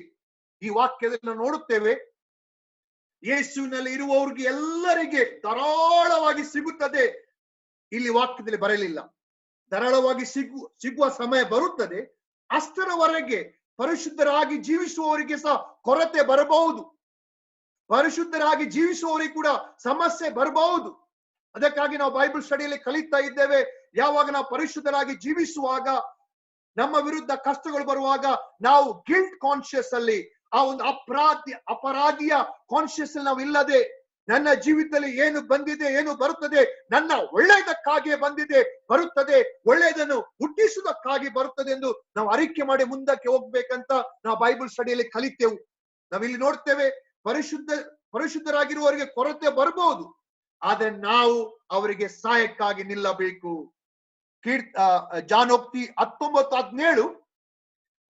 ಈ ವಾಕ್ಯದಲ್ಲಿ ನಾವು ನೋಡುತ್ತೇವೆ, ಯೇಸುವಿನಲ್ಲಿ ಇರುವವರಿಗೆ ಎಲ್ಲರಿಗೆ ಧಾರಾಳವಾಗಿ ಸಿಗುತ್ತದೆ. ಇಲ್ಲಿ ವಾಕ್ಯದಲ್ಲಿ ಬರಲಿಲ್ಲ, ಧಾರಾಳವಾಗಿ ಸಿಗುವ ಸಮಯ ಬರುತ್ತದೆ. ಅಷ್ಟರವರೆಗೆ ಪರಿಶುದ್ಧರಾಗಿ ಜೀವಿಸುವವರಿಗೆ ಸಹ ಕೊರತೆ ಬರಬಹುದು, ಪರಿಶುದ್ಧರಾಗಿ ಜೀವಿಸುವವರಿಗೆ ಕೂಡ ಸಮಸ್ಯೆ ಬರಬಹುದು. ಅದಕ್ಕಾಗಿ ನಾವು ಬೈಬಲ್ ಸ್ಟಡಿಯಲ್ಲಿ ಕಲಿತಾ ಇದ್ದೇವೆ, ಯಾವಾಗ ನಾವು ಪರಿಶುದ್ಧರಾಗಿ ಜೀವಿಸುವಾಗ, ನಮ್ಮ ವಿರುದ್ಧ ಕಷ್ಟಗಳು ಬರುವಾಗ ನಾವು ಗಿಲ್ಟ್ ಕಾನ್ಶಿಯಸ್ ಅಲ್ಲಿ, ಆ ಒಂದು ಅಪರಾಧಿಯ ಕಾನ್ಶಿಯಸ್ ಅಲ್ಲಿ ನಾವು ಇಲ್ಲದೆ, ನನ್ನ ಜೀವಿತದಲ್ಲಿ ಏನು ಬಂದಿದೆ, ಏನು ಬರುತ್ತದೆ, ನನ್ನ ಒಳ್ಳೆಯದಕ್ಕಾಗಿಯೇ ಬಂದಿದೆ, ಬರುತ್ತದೆ, ಒಳ್ಳೆಯದನ್ನು ಹುಟ್ಟಿಸುವುದಕ್ಕಾಗಿ ಬರುತ್ತದೆ ಎಂದು ನಾವು ಅರಿಕೆ ಮಾಡಿ ಮುಂದಕ್ಕೆ ಹೋಗ್ಬೇಕಂತ ನಾವು ಬೈಬಲ್ ಸ್ಟಡಿಯಲ್ಲಿ ಕಲಿತೆವು. ನಾವಿಲ್ಲಿ ನೋಡ್ತೇವೆ, ಪರಿಶುದ್ಧರಾಗಿರುವವರಿಗೆ ಕೊರತೆ ಬರಬಹುದು, ಆದ್ರೆ ನಾವು ಅವರಿಗೆ ಸಹಾಯಕ್ಕಾಗಿ ನಿಲ್ಲಬೇಕು. ಜಾನೋಕ್ತಿ 19:17,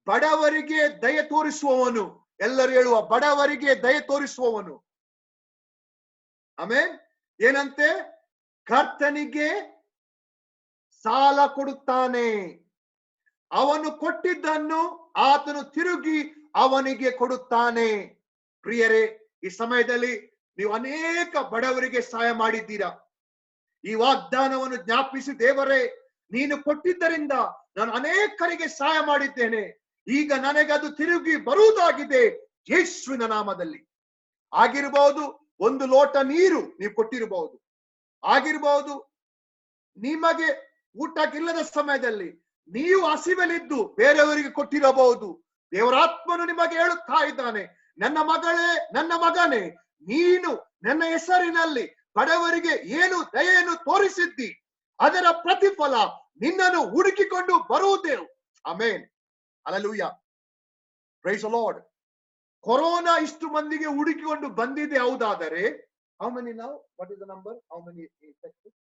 ಬಡವರಿಗೆ ದಯ ತೋರಿಸುವವನು, ಎಲ್ಲರೂ ಹೇಳುವ ಬಡವರಿಗೆ ದಯ ತೋರಿಸುವವನು. ಆಮೇಲೆ ಏನಂತೆ, ಕರ್ತನಿಗೆ ಸಾಲ ಕೊಡುತ್ತಾನೆ, ಅವನು ಕೊಟ್ಟಿದ್ದನ್ನು ಆತನು ತಿರುಗಿ ಅವನಿಗೆ ಕೊಡುತ್ತಾನೆ. ಪ್ರಿಯರೇ, ಈ ಸಮಯದಲ್ಲಿ ನೀವು ಅನೇಕ ಬಡವರಿಗೆ ಸಹಾಯ ಮಾಡಿದ್ದೀರಾ. ಈ ವಾಗ್ದಾನವನ್ನು ಜ್ಞಾಪಿಸಿ, ದೇವರೇ ನೀನು ಕೊಟ್ಟಿದ್ದರಿಂದ ನಾನು ಅನೇಕರಿಗೆ ಸಹಾಯ ಮಾಡಿದ್ದೇನೆ, ಈಗ ನನಗದು ತಿರುಗಿ ಬರುವುದಾಗಿದೆ ಯೇಸುವಿನ ನಾಮದಲ್ಲಿ. ಆಗಿರಬಹುದು, ಒಂದು ಲೋಟ ನೀರು ನೀವು ಕೊಟ್ಟಿರಬಹುದು, ಆಗಿರಬಹುದು ನಿಮಗೆ ಊಟಕ್ಕಿಲ್ಲದ ಸಮಯದಲ್ಲಿ ನೀವು ಹಸಿವೆಲಿದ್ದು ಬೇರೆಯವರಿಗೆ ಕೊಟ್ಟಿರಬಹುದು. ದೇವರಾತ್ಮನು ನಿಮಗೆ ಹೇಳುತ್ತಾ ಇದ್ದಾನೆ, ನನ್ನ ಮಗಳೇ, ನನ್ನ ಮಗನೇ, ನೀನು ನನ್ನ ಹೆಸರಿನಲ್ಲಿ ಬಡವರಿಗೆ ಏನು ದಯೆಯನ್ನು ತೋರಿಸಿದ್ದಿ, ಅದರ ಪ್ರತಿಫಲ ನಿನ್ನನ್ನು ಹುಡುಕಿಕೊಂಡು ಬರುವುದೇ. Amen, hallelujah, praise the lord. Corona ಇಷ್ಟು ಮಂದಿಗೆ ಹುಡುಕಿಕೊಂಡು ಬಂದಿದೆ ಹೌದಾದರೆ, how many now, what is the number, how many infected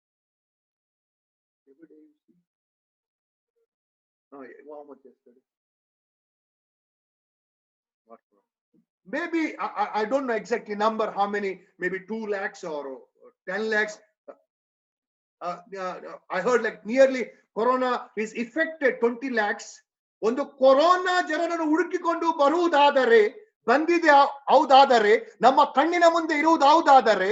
every day you see? How much yesterday? Maybe I don't know exactly number, how many, maybe 2 lakhs or 10 lakhs. I heard like nearly corona is affected 20 lakhs. ಒಂದು corona ಜನರನ್ನು ಹುಡುಕಿಕೊಂಡು ಬರುವುದಾದರೆ, ಬಂದಿದೆ ಹೌದಾದರೆ, ನಮ್ಮ ಕಣ್ಣಿನ ಮುಂದೆ ಇರುವುದಾದರೆ,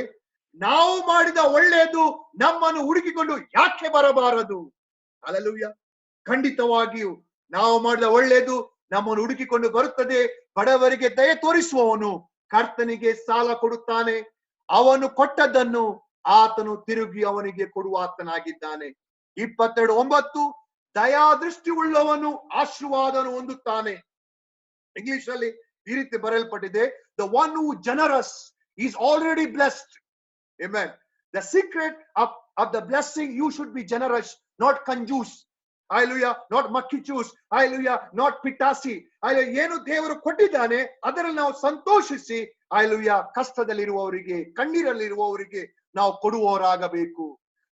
ನಾವು ಮಾಡಿದ ಒಳ್ಳೆಯದು ನಮ್ಮನ್ನು ಹುಡುಕಿಕೊಂಡು ಯಾಕೆ ಬರಬಾರದು? ಹಲ್ಲೆಲೂಯಾ. ಖಂಡಿತವಾಗಿಯೂ ನಾವು ಮಾಡಿದ ಒಳ್ಳೆಯದು ನಮ್ಮನ್ನು ಹುಡುಕಿಕೊಂಡು ಬರುತ್ತದೆ. ಬಡವರಿಗೆ ದಯೆ ತೋರಿಸುವವನು ಕರ್ತನಿಗೆ ಸಾಲ ಕೊಡುತ್ತಾನೆ, ಅವನು ಕೊಟ್ಟದ್ದನ್ನು ಆತನು ತಿರುಗಿ ಅವನಿಗೆ ಕೊಡುವ ಆತನಾಗಿದ್ದಾನೆ. 22:9, ದಯಾದೃಷ್ಟಿ ಉಳ್ಳವನು ಆಶೀರ್ವಾದವನ್ನು ಹೊಂದುತ್ತಾನೆ. ಇಂಗ್ಲಿಷ್ ಅಲ್ಲಿ ಈ ರೀತಿ ಬರೆಯಲ್ಪಟ್ಟಿದೆ, the one who generous is already blessed. Amen. The secret of the blessing, you should be generous, not conjuice. Hallelujah, not makkichus. Hallelujah, not pitasi. Hallelujah, ಏನು ದೇವರು ಕೊಟ್ಟಿದ್ದಾನೆ ಅದರಲ್ಲಿ ನಾವು ಸಂತೋಷಿಸಿ, hallelujah, ಕಷ್ಟದಲ್ಲಿರುವವರಿಗೆ, ಕಣ್ಣೀರಲ್ಲಿರುವವರಿಗೆ ನಾವು ಕೊಡುವವರಾಗಬೇಕು.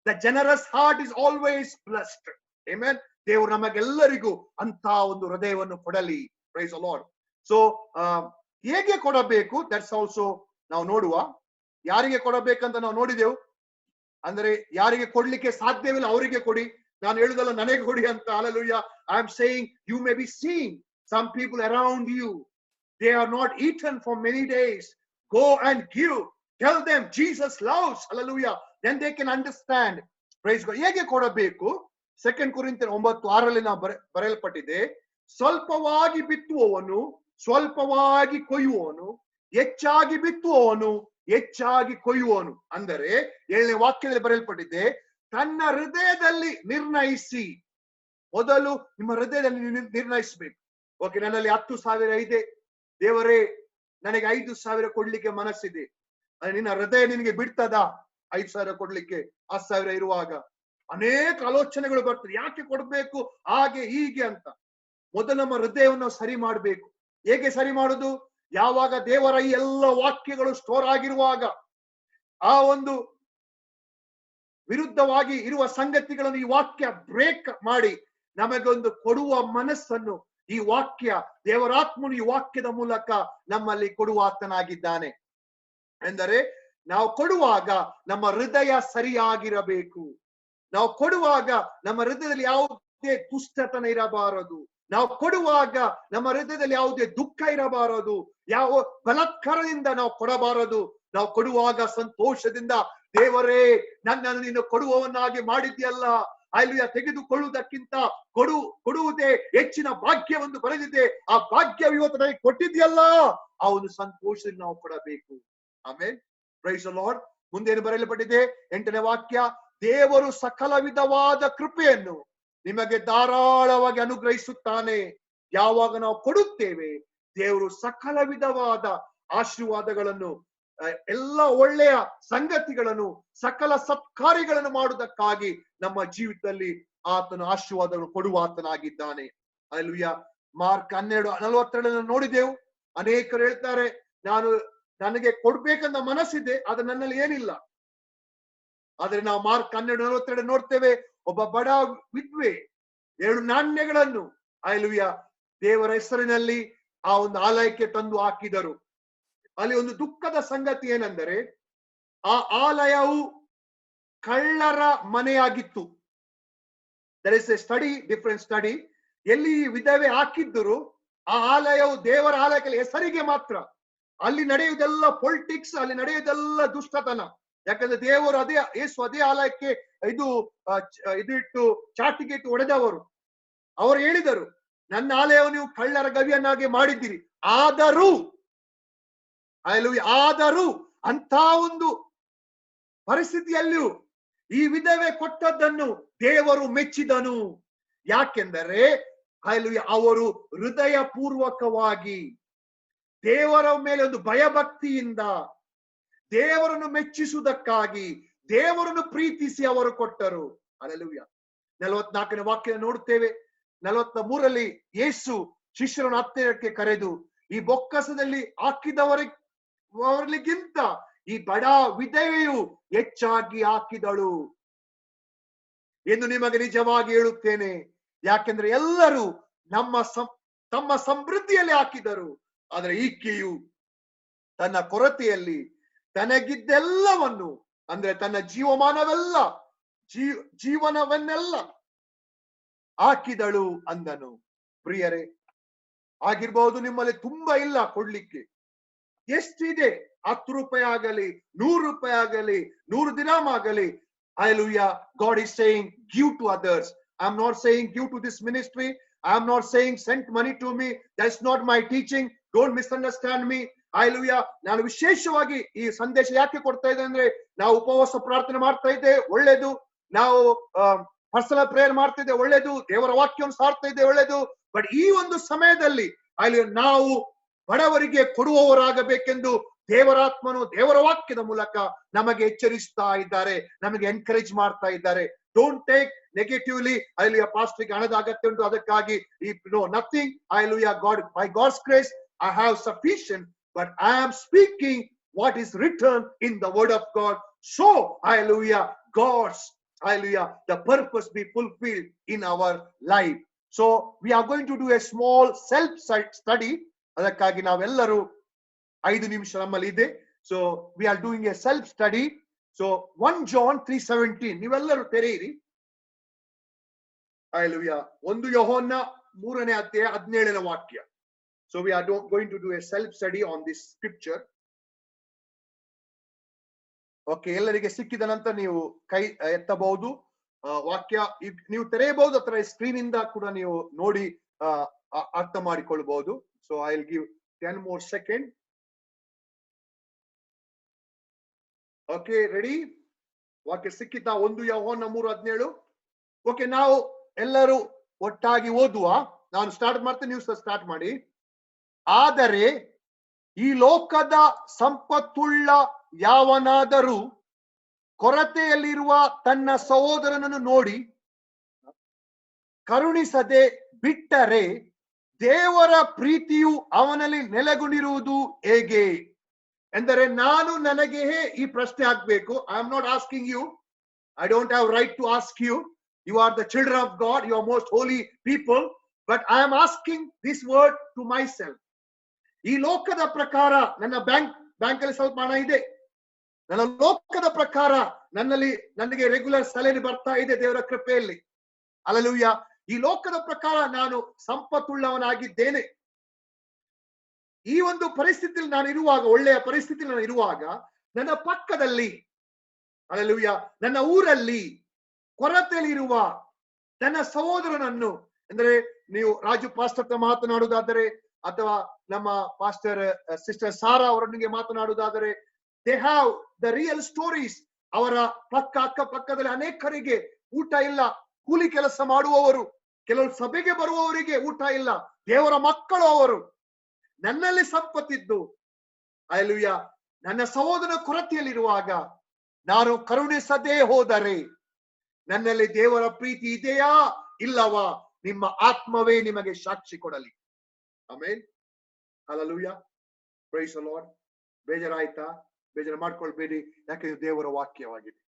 The generous heart is always blessed. Amen. ದೇವರು ನಮಗೆಲ್ಲರಿಗೂ ಅಂತ ಒಂದು ಹೃದಯವನ್ನು ಕೊಡಲಿ. Praise the Lord. ಸೊ ಹೇಗೆ ಕೊಡಬೇಕು, ದಟ್ಸ್ ಆಲ್ಸೋ ನಾವು ನೋಡುವ. ಯಾರಿಗೆ ಕೊಡಬೇಕಂತ ನಾವು ನೋಡಿದೆವು. ಅಂದ್ರೆ ಯಾರಿಗೆ ಕೊಡ್ಲಿಕ್ಕೆ ಸಾಧ್ಯವಿಲ್ಲ ಅವರಿಗೆ ಕೊಡಿ, ನಾನು ಹೇಳುದಲ್ಲ ನನಗೆ ಕೊಡಿ ಅಂತ. Hallelujah. I am saying you may be seeing some people around you, they are not eaten for many days. Go and give. Tell them Jesus loves. Hallelujah. Then they can understand. Praise God. ಹೇಗೆ ಕೊಡಬೇಕು? 2 ಕೊರಿಂಥಿಯರ್ 9:6 ನಾವು ಬರೆಯಲ್ಪಟ್ಟಿದೆ, ಸ್ವಲ್ಪವಾಗಿ ಬಿತ್ತುವವನು ಸ್ವಲ್ಪವಾಗಿ ಕೊಯ್ಯುವವನು, ಹೆಚ್ಚಾಗಿ ಬಿತ್ತುವವನು ಹೆಚ್ಚಾಗಿ ಕೊಯ್ಯುವವನು. ಅಂದರೆ 7ನೇ ವಾಕ್ಯದಲ್ಲಿ ಬರೆಯಲ್ಪಟ್ಟಿದೆ, ತನ್ನ ಹೃದಯದಲ್ಲಿ ನಿರ್ಣಯಿಸಿ. ಮೊದಲು ನಿಮ್ಮ ಹೃದಯದಲ್ಲಿ ನಿರ್ಣಯಿಸಬೇಕು. ಓಕೆ, ನನ್ನಲ್ಲಿ 10,000 ಇದೆ, ದೇವರೇ ನನಗೆ 5,000 ಕೊಡ್ಲಿಕ್ಕೆ ಮನಸ್ಸಿದೆ. ನಿನ್ನ ಹೃದಯ ನಿನಗೆ ಬಿಡ್ತದಾ 5,000 ಕೊಡ್ಲಿಕ್ಕೆ? 10,000 ಇರುವಾಗ ಅನೇಕ ಆಲೋಚನೆಗಳು ಬರ್ತದೆ, ಯಾಕೆ ಕೊಡ್ಬೇಕು ಹಾಗೆ ಹೀಗೆ ಅಂತ. ಮೊದಲು ನಮ್ಮ ಹೃದಯವನ್ನು ಸರಿ ಮಾಡಬೇಕು. ಹೇಗೆ ಸರಿ ಮಾಡುದು? ಯಾವಾಗ ದೇವರ ಈ ಎಲ್ಲ ವಾಕ್ಯಗಳು ಸ್ಟೋರ್ ಆಗಿರುವಾಗ, ಆ ಒಂದು ವಿರುದ್ಧವಾಗಿ ಇರುವ ಸಂಗತಿಗಳನ್ನು ಈ ವಾಕ್ಯ ಬ್ರೇಕ್ ಮಾಡಿ ನಮಗೊಂದು ಕೊಡುವ ಮನಸ್ಸನ್ನು ಈ ವಾಕ್ಯ, ದೇವರಾತ್ಮನು ಈ ವಾಕ್ಯದ ಮೂಲಕ ನಮ್ಮಲ್ಲಿ ಕೊಡುವ ಆತನಾಗಿದ್ದಾನೆ. ಎಂದರೆ ನಾವು ಕೊಡುವಾಗ ನಮ್ಮ ಹೃದಯ ಸರಿಯಾಗಿರಬೇಕು. ನಾವು ಕೊಡುವಾಗ ನಮ್ಮ ಹೃದಯದಲ್ಲಿ ಯಾವುದೇ ದುಷ್ಟತನ ಇರಬಾರದು. ನಾವು ಕೊಡುವಾಗ ನಮ್ಮ ಹೃದಯದಲ್ಲಿ ಯಾವುದೇ ದುಃಖ ಇರಬಾರದು. ಯಾವ ಬಲಾತ್ಕಾರದಿಂದ ನಾವು ಕೊಡಬಾರದು. ನಾವು ಕೊಡುವಾಗ ಸಂತೋಷದಿಂದ, ದೇವರೇ ನನ್ನನ್ನು ನೀನು ಕೊಡುವವನಾಗಿ ಮಾಡಿದ್ಯಲ್ಲ, ಅಲ್ಲಿ ತೆಗೆದುಕೊಳ್ಳುವುದಕ್ಕಿಂತ ಕೊಡುವುದೇ ಹೆಚ್ಚಿನ ಭಾಗ್ಯವೆಂದು ಬರೆದಿದೆ, ಆ ಭಾಗ್ಯ ಇವತ್ತು ನನಗೆ ಕೊಟ್ಟಿದ್ಯಲ್ಲ, ಆ ಒಂದು ಸಂತೋಷದಿಂದ ನಾವು ಕೊಡಬೇಕು. ಆಮೇಲೆ ಪ್ರೈಸ್ ದಿ ಲಾರ್ಡ್. ಮುಂದೇನು ಬರೆಯಲ್ಪಟ್ಟಿದೆ? 8ನೇ ವಾಕ್ಯ, ದೇವರು ಸಕಲ ವಿಧವಾದ ಕೃಪೆಯನ್ನು ನಿಮಗೆ ಧಾರಾಳವಾಗಿ ಅನುಗ್ರಹಿಸುತ್ತಾನೆ. ಯಾವಾಗ ನಾವು ಕೊಡುತ್ತೇವೆ, ದೇವರು ಸಕಲ ವಿಧವಾದ ಆಶೀರ್ವಾದಗಳನ್ನು, ಎಲ್ಲ ಒಳ್ಳೆಯ ಸಂಗತಿಗಳನ್ನು, ಸಕಲ ಸತ್ಕಾರ್ಯಗಳನ್ನು ಮಾಡುವುದಕ್ಕಾಗಿ ನಮ್ಮ ಜೀವಿತದಲ್ಲಿ ಆತನು ಆಶೀರ್ವಾದಗಳನ್ನು ಕೊಡುವ ಆತನಾಗಿದ್ದಾನೆ. ಹಲ್ಲೆಲೂಯಾ. ಮಾರ್ಕ್ 12:42 ನೋಡಿದೆವು. ಅನೇಕರು ಹೇಳ್ತಾರೆ, ನನಗೆ ಕೊಡ್ಬೇಕಂತ ಮನಸ್ಸಿದೆ, ಆದ್ರೆ ನನ್ನಲ್ಲಿ ಏನಿಲ್ಲ. ಆದ್ರೆ ನಾವು ಮಾರ್ಕ್ 12:42 ನೋಡ್ತೇವೆ, ಒಬ್ಬ ಬಡ ವಿದ್ವೆ 2 ನಾಣ್ಯಗಳನ್ನು ಹಲ್ಲೆಲೂಯಾ ದೇವರ ಹೆಸರಿನಲ್ಲಿ ಆ ಒಂದು ಆಲಯಕ್ಕೆ ತಂದು ಹಾಕಿದರು. ಅಲ್ಲಿ ಒಂದು ದುಃಖದ ಸಂಗತಿ ಏನೆಂದರೆ, ಆ ಆಲಯವು ಕಳ್ಳರ ಮನೆಯಾಗಿತ್ತು. There is a study, different study. ಎಲ್ಲಿ ವಿಧವೆ ಹಾಕಿದ್ದರು, ಆ ಆಲಯವು ದೇವರ ಆಲಯಕ್ಕೆ ಹೆಸರಿಗೆ ಮಾತ್ರ. ಅಲ್ಲಿ ನಡೆಯುವುದೆಲ್ಲ ಪೊಲಿಟಿಕ್ಸ್, ಅಲ್ಲಿ ನಡೆಯುವುದೆಲ್ಲ ದುಷ್ಟತನ. ಯಾಕಂದ್ರೆ ದೇವರು ಯೇಸು ಅದೇ ಆಲಯಕ್ಕೆ ಇಟ್ಟು ಚಾಟಿಗೆ ಇಟ್ಟು ಹೊಡೆದವರು. ಅವರು ಹೇಳಿದರು, ನನ್ನ ಆಲಯವು ನೀವು ಕಳ್ಳರ ಗವಿಯನ್ನಾಗಿ ಮಾಡಿದ್ದೀರಿ. ಆದರೂ ಅಂತ ಒಂದು ಪರಿಸ್ಥಿತಿಯಲ್ಲಿಯೂ ಈ ವಿಧವೆ ಕೊಟ್ಟದ್ದನ್ನು ದೇವರು ಮೆಚ್ಚಿದನು. ಯಾಕೆಂದರೆ ಅವರು ಹೃದಯ ಪೂರ್ವಕವಾಗಿ ದೇವರ ಮೇಲೆ ಒಂದು ಭಯಭಕ್ತಿಯಿಂದ ದೇವರನ್ನು ಮೆಚ್ಚಿಸುವುದಕ್ಕಾಗಿ, ದೇವರನ್ನು ಪ್ರೀತಿಸಿ ಅವರು ಕೊಟ್ಟರು. ಹಲ್ಲೆಲೂಯಾ. 44ನೇ ವಾಕ್ಯ ನೋಡುತ್ತೇವೆ. 43ರಲ್ಲಿ ಯೇಸು ಶಿಷ್ಯರನ್ನು ಹತ್ತಿರಕ್ಕೆ ಕರೆದು, ಈ ಬೊಕ್ಕಸದಲ್ಲಿ ಹಾಕಿದವರಿಗಿಂತ ಈ ಬಡ ವಿಧವೆಯು ಹೆಚ್ಚಾಗಿ ಹಾಕಿದಳು ಎಂದು ನಿಮಗೆ ನಿಜವಾಗಿ ಹೇಳುತ್ತೇನೆ. ಯಾಕೆಂದ್ರೆ ಎಲ್ಲರೂ ತಮ್ಮ ಸಮೃದ್ಧಿಯಲ್ಲಿ ಹಾಕಿದರು, ಆದರೆ ಈಕೆಯು ತನ್ನ ಕೊರತೆಯಲ್ಲಿ ತನಗಿದ್ದೆಲ್ಲವನ್ನು, ಅಂದ್ರೆ ತನ್ನ ಜೀವನವನ್ನೆಲ್ಲ ಹಾಕಿದಳು ಅಂದನು. ಪ್ರಿಯರೇ, ಆಗಿರ್ಬಹುದು ನಿಮ್ಮಲ್ಲಿ ತುಂಬಾ ಇಲ್ಲ ಕೊಡ್ಲಿಕ್ಕೆ, ಎಷ್ಟಿದೆ, 10 ರೂಪಾಯಿ ಆಗಲಿ, 100 ರೂಪಾಯಿ ಆಗಲಿ, 100 ದಿನಾಮ್ ಆಗಲಿ. Hallelujah. God is saying, give to others. I'm not saying give to this ministry. I'm not saying send money to me. That's not my teaching. Don't misunderstand me. Hallelujah. ನಾನು ವಿಶೇಷವಾಗಿ ಈ ಸಂದೇಶ ಯಾಕೆ ಕೊಡ್ತಾ ಇದ್ದೆ ಅಂದ್ರೆ, ನಾವು ಉಪವಾಸ ಪ್ರಾರ್ಥನೆ ಮಾಡ್ತಾ ಇದ್ದೆ, ಒಳ್ಳೇದು. ನಾವು ಪರ್ಸನಲ್ ಪ್ರೇಯರ್ ಮಾಡ್ತಾ ಇದ್ದೆ, ಒಳ್ಳೇದು. ದೇವರ ವಾಕ್ಯವನ್ನು ಸಾರ್ತಾ ಇದ್ದೆ, ಒಳ್ಳೇದು. ಬಟ್ ಈ ಒಂದು ಸಮಯದಲ್ಲಿ ಅಲ್ಲಿ ನಾವು ಬಡವರಿಗೆ ಕೊಡುವವರಾಗಬೇಕೆಂದು ದೇವರಾತ್ಮನು ದೇವರ ವಾಕ್ಯದ ಮೂಲಕ ನಮಗೆ ಎಚ್ಚರಿಸ್ತಾ ಇದ್ದಾರೆ, ನಮಗೆ ಎನ್ಕರೇಜ್ ಮಾಡ್ತಾ ಇದ್ದಾರೆ. Don't take negatively. ಹಲ್ಲೆಲೂಯಾ, ಪಾಸ್ಟರ್ಗೆ ಹಣದ ಅಗತ್ಯ ಉಂಟು, ಅದಕ್ಕಾಗಿ nothing. Hallelujah, God, by God's grace I have sufficient, but I am speaking what is written in the word of God. So hallelujah, the purpose be fulfilled in our life. So we are going to do a small self study. ಅದಕ್ಕಾಗಿ ನಾವೆಲ್ಲರೂ 5 ನಿಮಿಷ ನಮ್ಮಲ್ಲಿ ಇದೆ. So we are doing A self study. So 1 John 3:17 ನೀವೆಲ್ಲರೂ ತೆರೆಯಿರಿ. Hallelujah. 1 ಯೋಹನ್ನ 3ನೇ ಅಧ್ಯಾಯ 17ನೇ ವಾಕ್ಯ. So we are going to do a self study on this scripture. Okay, ಎಲ್ಲರಿಗೆ ಸಿಕ್ಕಿದ ನಂತರ ನೀವು ಕೈ ಎತ್ತಬಹುದು. ವಾಕ್ಯ ನೀವು ತೆರೆಯಬಹುದು, ಅಥವಾ ಸ್ಕ್ರೀನ್ ಇಂದ ಕೂಡ ನೀವು ನೋಡಿ ಅರ್ಥ ಮಾಡಿಕೊಳ್ಬಹುದು. So I will give 10 more seconds. Okay, ready? ವಾಕ್ಯ ಸಿಕ್ಕಿತಾ? 1 ಯೋಹನ್ನ 3:17. ಓಕೆ, ನಾವು ಎಲ್ಲರೂ ಒಟ್ಟಾಗಿ ಓದುವ. ನಾನು ಸ್ಟಾರ್ಟ್ ಮಾಡ್ತೇನೆ, ನೀವು ಸಹ ಸ್ಟಾರ್ಟ್ ಮಾಡಿ. ಆದರೆ ಈ ಲೋಕದ ಸಂಪತ್ತುಳ್ಳ ಯಾವನಾದರೂ ಕೊರತೆಯಲ್ಲಿರುವ ತನ್ನ ಸಹೋದರನನ್ನು ನೋಡಿ ಕರುಣಿಸದೆ ಬಿಟ್ಟರೆ ದೇವರ ಪ್ರೀತಿಯು ಅವನಲ್ಲಿ ನೆಲೆಗೊಂಡಿರುವುದು ಹೇಗೆ? ಎಂದರೆ ನಾನು ನನಗೆ ಈ ಪ್ರಶ್ನೆ ಆಗ್ಬೇಕು. I am not asking you. I don't have right to ask you. You are the children of God. You are most holy people. But I am asking this word to my self. ಈ ಲೋಕದ ಪ್ರಕಾರ ನನ್ನ bank ಅಲ್ಲಿ ಸ್ವಲ್ಪ ಹಣ ಇದೆ. ನನ್ನ ಲೋಕದ ಪ್ರಕಾರ ನನಗೆ ರೆಗ್ಯುಲರ್ ಸಲಹೆ ಬರ್ತಾ ಇದೆ ದೇವರ ಕೃಪೆಯಲ್ಲಿ. ಹಲ್ಲೆಲೂಯಾ. ಈ ಲೋಕದ ಪ್ರಕಾರ ನಾನು ಸಂಪತ್ತುಳ್ಳವನಾಗಿದ್ದೇನೆ. ಈ ಒಂದು ಪರಿಸ್ಥಿತಿಯಲ್ಲಿ ನಾನು ಇರುವಾಗ, ಒಳ್ಳೆಯ ಪರಿಸ್ಥಿತಿಯಲ್ಲಿ ನಾನು ಇರುವಾಗ, ನನ್ನ ಪಕ್ಕದಲ್ಲಿ ಹಲ್ಲೆಲೂಯಾ ನನ್ನ ಊರಲ್ಲಿ ಕೊರತೆಯಲ್ಲಿರುವ ನನ್ನ ಸಹೋದರನನ್ನು, ಅಂದ್ರೆ ನೀವು ರಾಜು ಪಾಸ್ಟರ್ ಮಾತನಾಡುವುದಾದರೆ ಅಥವಾ ನಮ್ಮ ಪಾಸ್ಟರ್ ಸಿಸ್ಟರ್ ಸಾರಾ ಅವರೊಂದಿಗೆ ಮಾತನಾಡುವುದಾದರೆ, they have the real stories. ಅವರ ಅಕ್ಕ ಪಕ್ಕದಲ್ಲಿ ಅನೇಕರಿಗೆ ಊಟ ಇಲ್ಲ, ಕೂಲಿ ಕೆಲಸ ಮಾಡುವವರು, ಕೆಲವರು ಸಭೆಗೆ ಬರುವವರಿಗೆ ಊಟ ಇಲ್ಲ, ದೇವರ ಮಕ್ಕಳು ಅವರು. ನನ್ನಲ್ಲಿ ಸಂಪತ್ತಿದ್ದು ಹಲ್ಲೆಲೂಯಾ ನನ್ನ ಸಹೋದರ ಕೊರತೆಯಲ್ಲಿರುವಾಗ ನಾನು ಕರುಣಿಸದೇ ಹೋದರೆ ನನ್ನಲ್ಲಿ ದೇವರ ಪ್ರೀತಿ ಇದೆಯಾ ಇಲ್ಲವಾ ನಿಮ್ಮ ಆತ್ಮವೇ ನಿಮಗೆ ಸಾಕ್ಷಿ ಕೊಡಲಿ. Amen. Hallelujah. Praise the Lord. ಬೇಜಾರಾಯ್ತಾ? ಬೇಜಾರು ಮಾಡ್ಕೊಳ್ಬೇಡಿ, ಯಾಕೆಂದ್ರೆ ದೇವರ ವಾಕ್ಯವಾಗಿದೆ.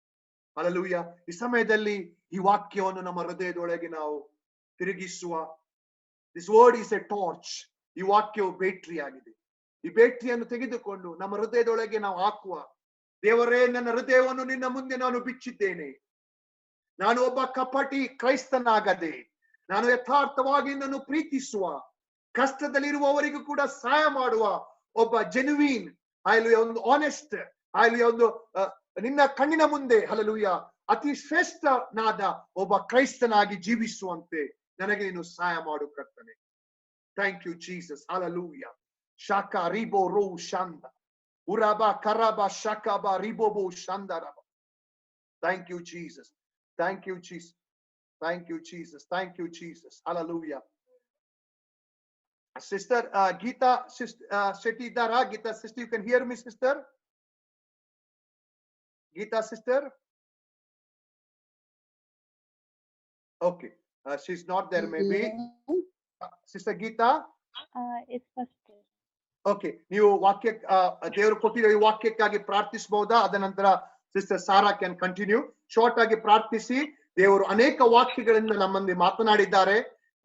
ಹಲ್ಲೆಲೂಯಾ. ಈ ಸಮಯದಲ್ಲಿ ಈ ವಾಕ್ಯವನ್ನು ನಮ್ಮ ಹೃದಯದೊಳಗೆ ನಾವು ತಿರುಗಿಸುವ. This word is A torch. ಈ ವಾಕ್ಯವು ಬ್ಯಾಟರಿ ಆಗಿದೆ. ಈ ಬ್ಯಾಟರಿಯನ್ನು ತೆಗೆದುಕೊಂಡು ನಮ್ಮ ಹೃದಯದೊಳಗೆ ನಾವು ಹಾಕುವ. ದೇವರೇ, ನನ್ನ ಹೃದಯವನ್ನು ನಿನ್ನ ಮುಂದೆ ನಾನು ಬಿಚ್ಚಿದ್ದೇನೆ. ನಾನು ಒಬ್ಬ ಕಪಟಿ ಕ್ರೈಸ್ತನಾಗದೆ, ನಾನು ಯಥಾರ್ಥವಾಗಿ ನಿನ್ನನ್ನು ಪ್ರೀತಿಸುವ, ಕಷ್ಟದಲ್ಲಿರುವವರಿಗೂ ಕೂಡ ಸಹಾಯ ಮಾಡುವ ಒಬ್ಬ ಜೆನ್ಯೂನ್, ಹಲ್ಲೆಲೂಯಾ, ಒಂದು ಆನೆಸ್ಟ್, ಹಲ್ಲೆಲೂಯಾ, ಒಂದು ನಿನ್ನ ಕಣ್ಣಿನ ಮುಂದೆ ಹಲ್ಲೆಲೂಯಾ ಅತಿ ಶ್ರೇಷ್ಠನಾದ ಒಬ್ಬ ಕ್ರೈಸ್ತನಾಗಿ ಜೀವಿಸುವಂತೆ ನನಗೆ ನೀನು ಸಹಾಯ ಮಾಡು ಕರ್ತನೇ. Thank you Jesus. ಹಲ್ಲೆಲೂಯಾ. ಶಾಖಾ ರಿಬೋ ರೋ ಶಾಂದ ಉರಾಬಾ ಕರಾಬಾ ಶಾಕಾಬಾ ರಿಬೋಬೋ ಶಾಂದರಬ. Thank you Jesus. Thank you, Jesus. Thank you, Jesus. Thank you, Jesus. Hallelujah. Sister Geeta Shetty Dara, Geeta sister, you can hear me, sister? Geeta sister? Okay. She's not there, maybe. Sister Geeta? It's first. Okay. ನೀವು ವಾಕ್ಯ ದೇವರು ಕೊಟ್ಟಿರೋ ಈ ವಾಕ್ಯಕ್ಕಾಗಿ ಪ್ರಾರ್ಥಿಸಬಹುದಾ? ಅದ ನಂತರ sister Sarah can continue. Short ಆಗಿ ಪ್ರಾರ್ಥಿಸಿ. ದೇವರು ಅನೇಕ ವಾಕ್ಯಗಳಿಂದ ನಮ್ಮಲ್ಲಿ ಮಾತನಾಡಿದ್ದಾರೆ.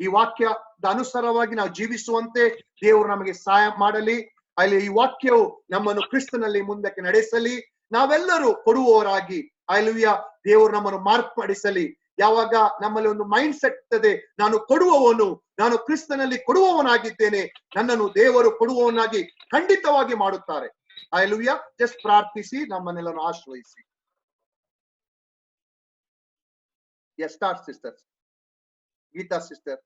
ಈ ವಾಕ್ಯದ ಅನುಸಾರವಾಗಿ ನಾವು ಜೀವಿಸುವಂತೆ ದೇವರು ನಮಗೆ ಸಹಾಯ ಮಾಡಲಿ. ಅಲ್ಲಿ ಈ ವಾಕ್ಯವು ನಮ್ಮನ್ನು ಕ್ರಿಸ್ತನಲ್ಲಿ ಮುಂದಕ್ಕೆ ನಡೆಸಲಿ. ನಾವೆಲ್ಲರೂ ಕೊಡುವವರಾಗಿ ಹಲ್ಲೆಲೂಯಾ ದೇವರು ನಮ್ಮನ್ನು ಮಾರ್ಪಡಿಸಲಿ. ಯಾವಾಗ ನಮ್ಮಲ್ಲಿ ಒಂದು ಮೈಂಡ್ ಸೆಟ್ ಇರ್ತದೆ, ನಾನು ಕೊಡುವವನು, ನಾನು ಕ್ರಿಸ್ತನಲ್ಲಿ ಕೊಡುವವನಾಗಿದ್ದೇನೆ, ನನ್ನನ್ನು ದೇವರು ಕೊಡುವವನಾಗಿ ಖಂಡಿತವಾಗಿ ಮಾಡುತ್ತಾರೆ. ಹಲ್ಲೆಲೂಯಾ. ಜಸ್ಟ್ ಪ್ರಾರ್ಥಿಸಿ, ನಮ್ಮನ್ನೆಲ್ಲರೂ ಆಶ್ರಯಿಸಿ. Yes, start, sisters. Geeta sister.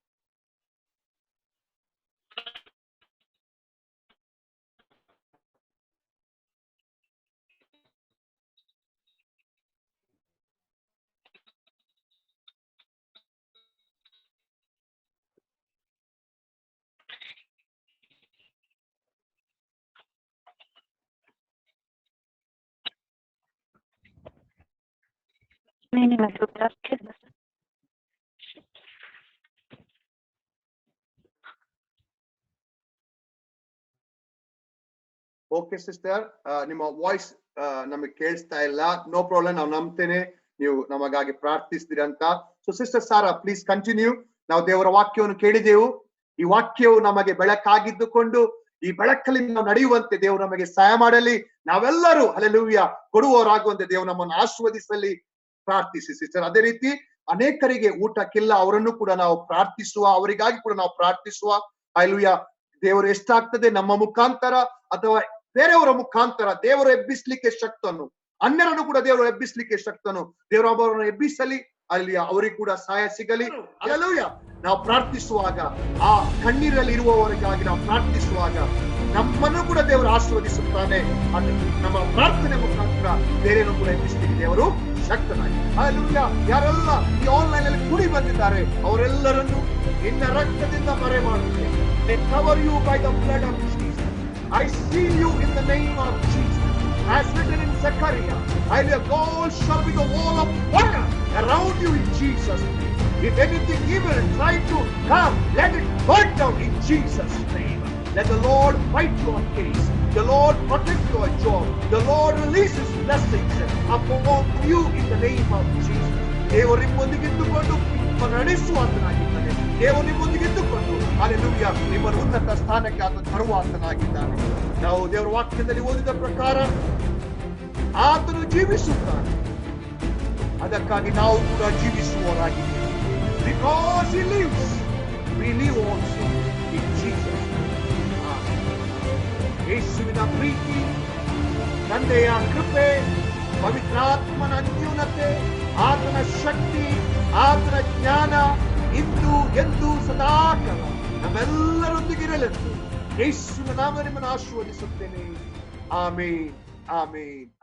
Okay sister, ನಿಮ್ಮ ವಾಯ್ಸ್ ನಮಗೆ ಕೇಳಿಸ್ತಾ ಇಲ್ಲ. ನೋ ಪ್ರಾಬ್ಲಮ್, ನಾವು ನಂಬ್ತೇನೆ ನೀವು ನಮಗಾಗಿ ಪ್ರಾರ್ಥಿಸ್ತೀರಿ ಅಂತ. So sister Sarah, please continue. ನಾವು ದೇವರ ವಾಕ್ಯವನ್ನು ಕೇಳಿದೆವು. ಈ ವಾಕ್ಯವು ನಮಗೆ ಬೆಳಕಾಗಿದ್ದುಕೊಂಡು ಈ ಬೆಳಕಲ್ಲಿ ನಾವು ನಡೆಯುವಂತೆ ದೇವರು ನಮಗೆ ಸಹಾಯ ಮಾಡಲಿ. ನಾವೆಲ್ಲರೂ ಹಲ್ಲೆಲೂಯಾ ಕೊಡುವವರಾಗುವಂತೆ ದೇವರು ನಮ್ಮನ್ನು ಆಶೀರ್ವದಿಸಲಿ. ಪ್ರಾರ್ಥಿಸಿ ಸಿಸ್ಟರ್. ಅದೇ ರೀತಿ ಅನೇಕರಿಗೆ ಊಟಕ್ಕಿಲ್ಲ, ಅವರನ್ನು ಕೂಡ ನಾವು ಪ್ರಾರ್ಥಿಸುವ, ಅವರಿಗಾಗಿ ಕೂಡ ನಾವು ಪ್ರಾರ್ಥಿಸುವ. ಹಲ್ಲೆಲೂಯಾ. ದೇವರು ಎಷ್ಟಾಗ್ತದೆ ನಮ್ಮ ಮುಖಾಂತರ ಅಥವಾ ಬೇರೆಯವರ ಮುಖಾಂತರ ದೇವರು ಎಬ್ಬಿಸ್ಲಿಕ್ಕೆ ಶಕ್ತನು, ಅನ್ಯರನ್ನು ಕೂಡ ದೇವರು ಎಬ್ಬಿಸ್ಲಿಕ್ಕೆ ಶಕ್ತನು. ದೇವರು ಅವರನ್ನು ಎಬ್ಬಿಸಲಿ, ಅಲ್ಲಿ ಅವರಿಗೆ ಕೂಡ ಸಹಾಯ ಸಿಗಲಿ. ಹಲ್ಲೆಲೂಯಾ. ನಾವು ಪ್ರಾರ್ಥಿಸುವಾಗ, ಆ ಕಣ್ಣೀರಲ್ಲಿ ಇರುವವರಿಗಾಗಿ ನಾವು ಪ್ರಾರ್ಥಿಸುವಾಗ ನಮ್ಮನ್ನು ಕೂಡ ದೇವರು ಆಶೀರ್ವದಿಸುತ್ತಾನೆ. ಅದು ನಮ್ಮ ಪ್ರಾರ್ಥನೆ ಮುಖಾಂತರ ಬೇರೆಯನ್ನು ಕೂಡ ಎಬ್ಬಿಸ್ಲಿಕ್ಕೆ ದೇವರು ಶಕ್ತನಾಗಿ. ಹಲ್ಲೆಲೂಯಾ. ಯಾರೆಲ್ಲ ಈ ಆನ್ಲೈನ್ ಅಲ್ಲಿ ಕೂಡಿ ಬಂದಿದ್ದಾರೆ ಅವರೆಲ್ಲರನ್ನು ನಿನ್ನ ರಕ್ತದಿಂದ ಮರೆ ಮಾಡುತ್ತೇನೆ. They cover you by the blood of Jesus. I seal you in the name of Jesus. As written in Zechariah, God shall be the wall of fire around you in Jesus' name. If anything evil try to come, let it burn down in Jesus' name. Let the Lord fight your case. The Lord protect your job. The Lord releases blessings upon you in the name of Jesus. ದೇವರು ನಿಮ್ಮೊಂದಿಗಿದ್ದುಕೊಂಡು ನಡೆಸುವಾತನಾಗಿದ್ದಾನೆ. ದೇವರು ನಿಮ್ಮೊಂದಿಗಿದ್ದುಕೊಂಡು hallelujah ನಿಮ್ಮನ್ನು ಉನ್ನತ ಸ್ಥಾನಕ್ಕೆ ಆತ ತರುವಾತನಾಗಿದ್ದಾನೆ. ನಾವು ದೇವರ ವಾಕ್ಯದಲ್ಲಿ ಓದಿದ ಪ್ರಕಾರ ಆತನು ಜೀವಿಸುತ್ತಾನೆ. ಅದಕ್ಕಾಗಿ ನಾವು ಕೂಡ ಜೀವಿಸುವವರಾಗಿದ್ದೇವೆ. Because he lives, we live also in Jesus. ಯೇಸುವಿನ ಪ್ರೀತಿ, ತಂದೆಯ ಕೃಪೆ, ಪವಿತ್ರಾತ್ಮನ ಅನ್ಯೋನ್ಯತೆ, ಆತನ ಶಕ್ತಿ, ಆತನ ಜ್ಞಾನ ಇಂದು ಎಂದು ಸದಾಕಾಲ ನಮ್ಮೆಲ್ಲರೊಂದಿಗಿರಲೆಂದು ಯೇಸುವಿನ ನಾಮದಲ್ಲಿ ಆಶೀರ್ವದಿಸುತ್ತೇನೆ. ಆಮೇನ್, ಆಮೇನ್.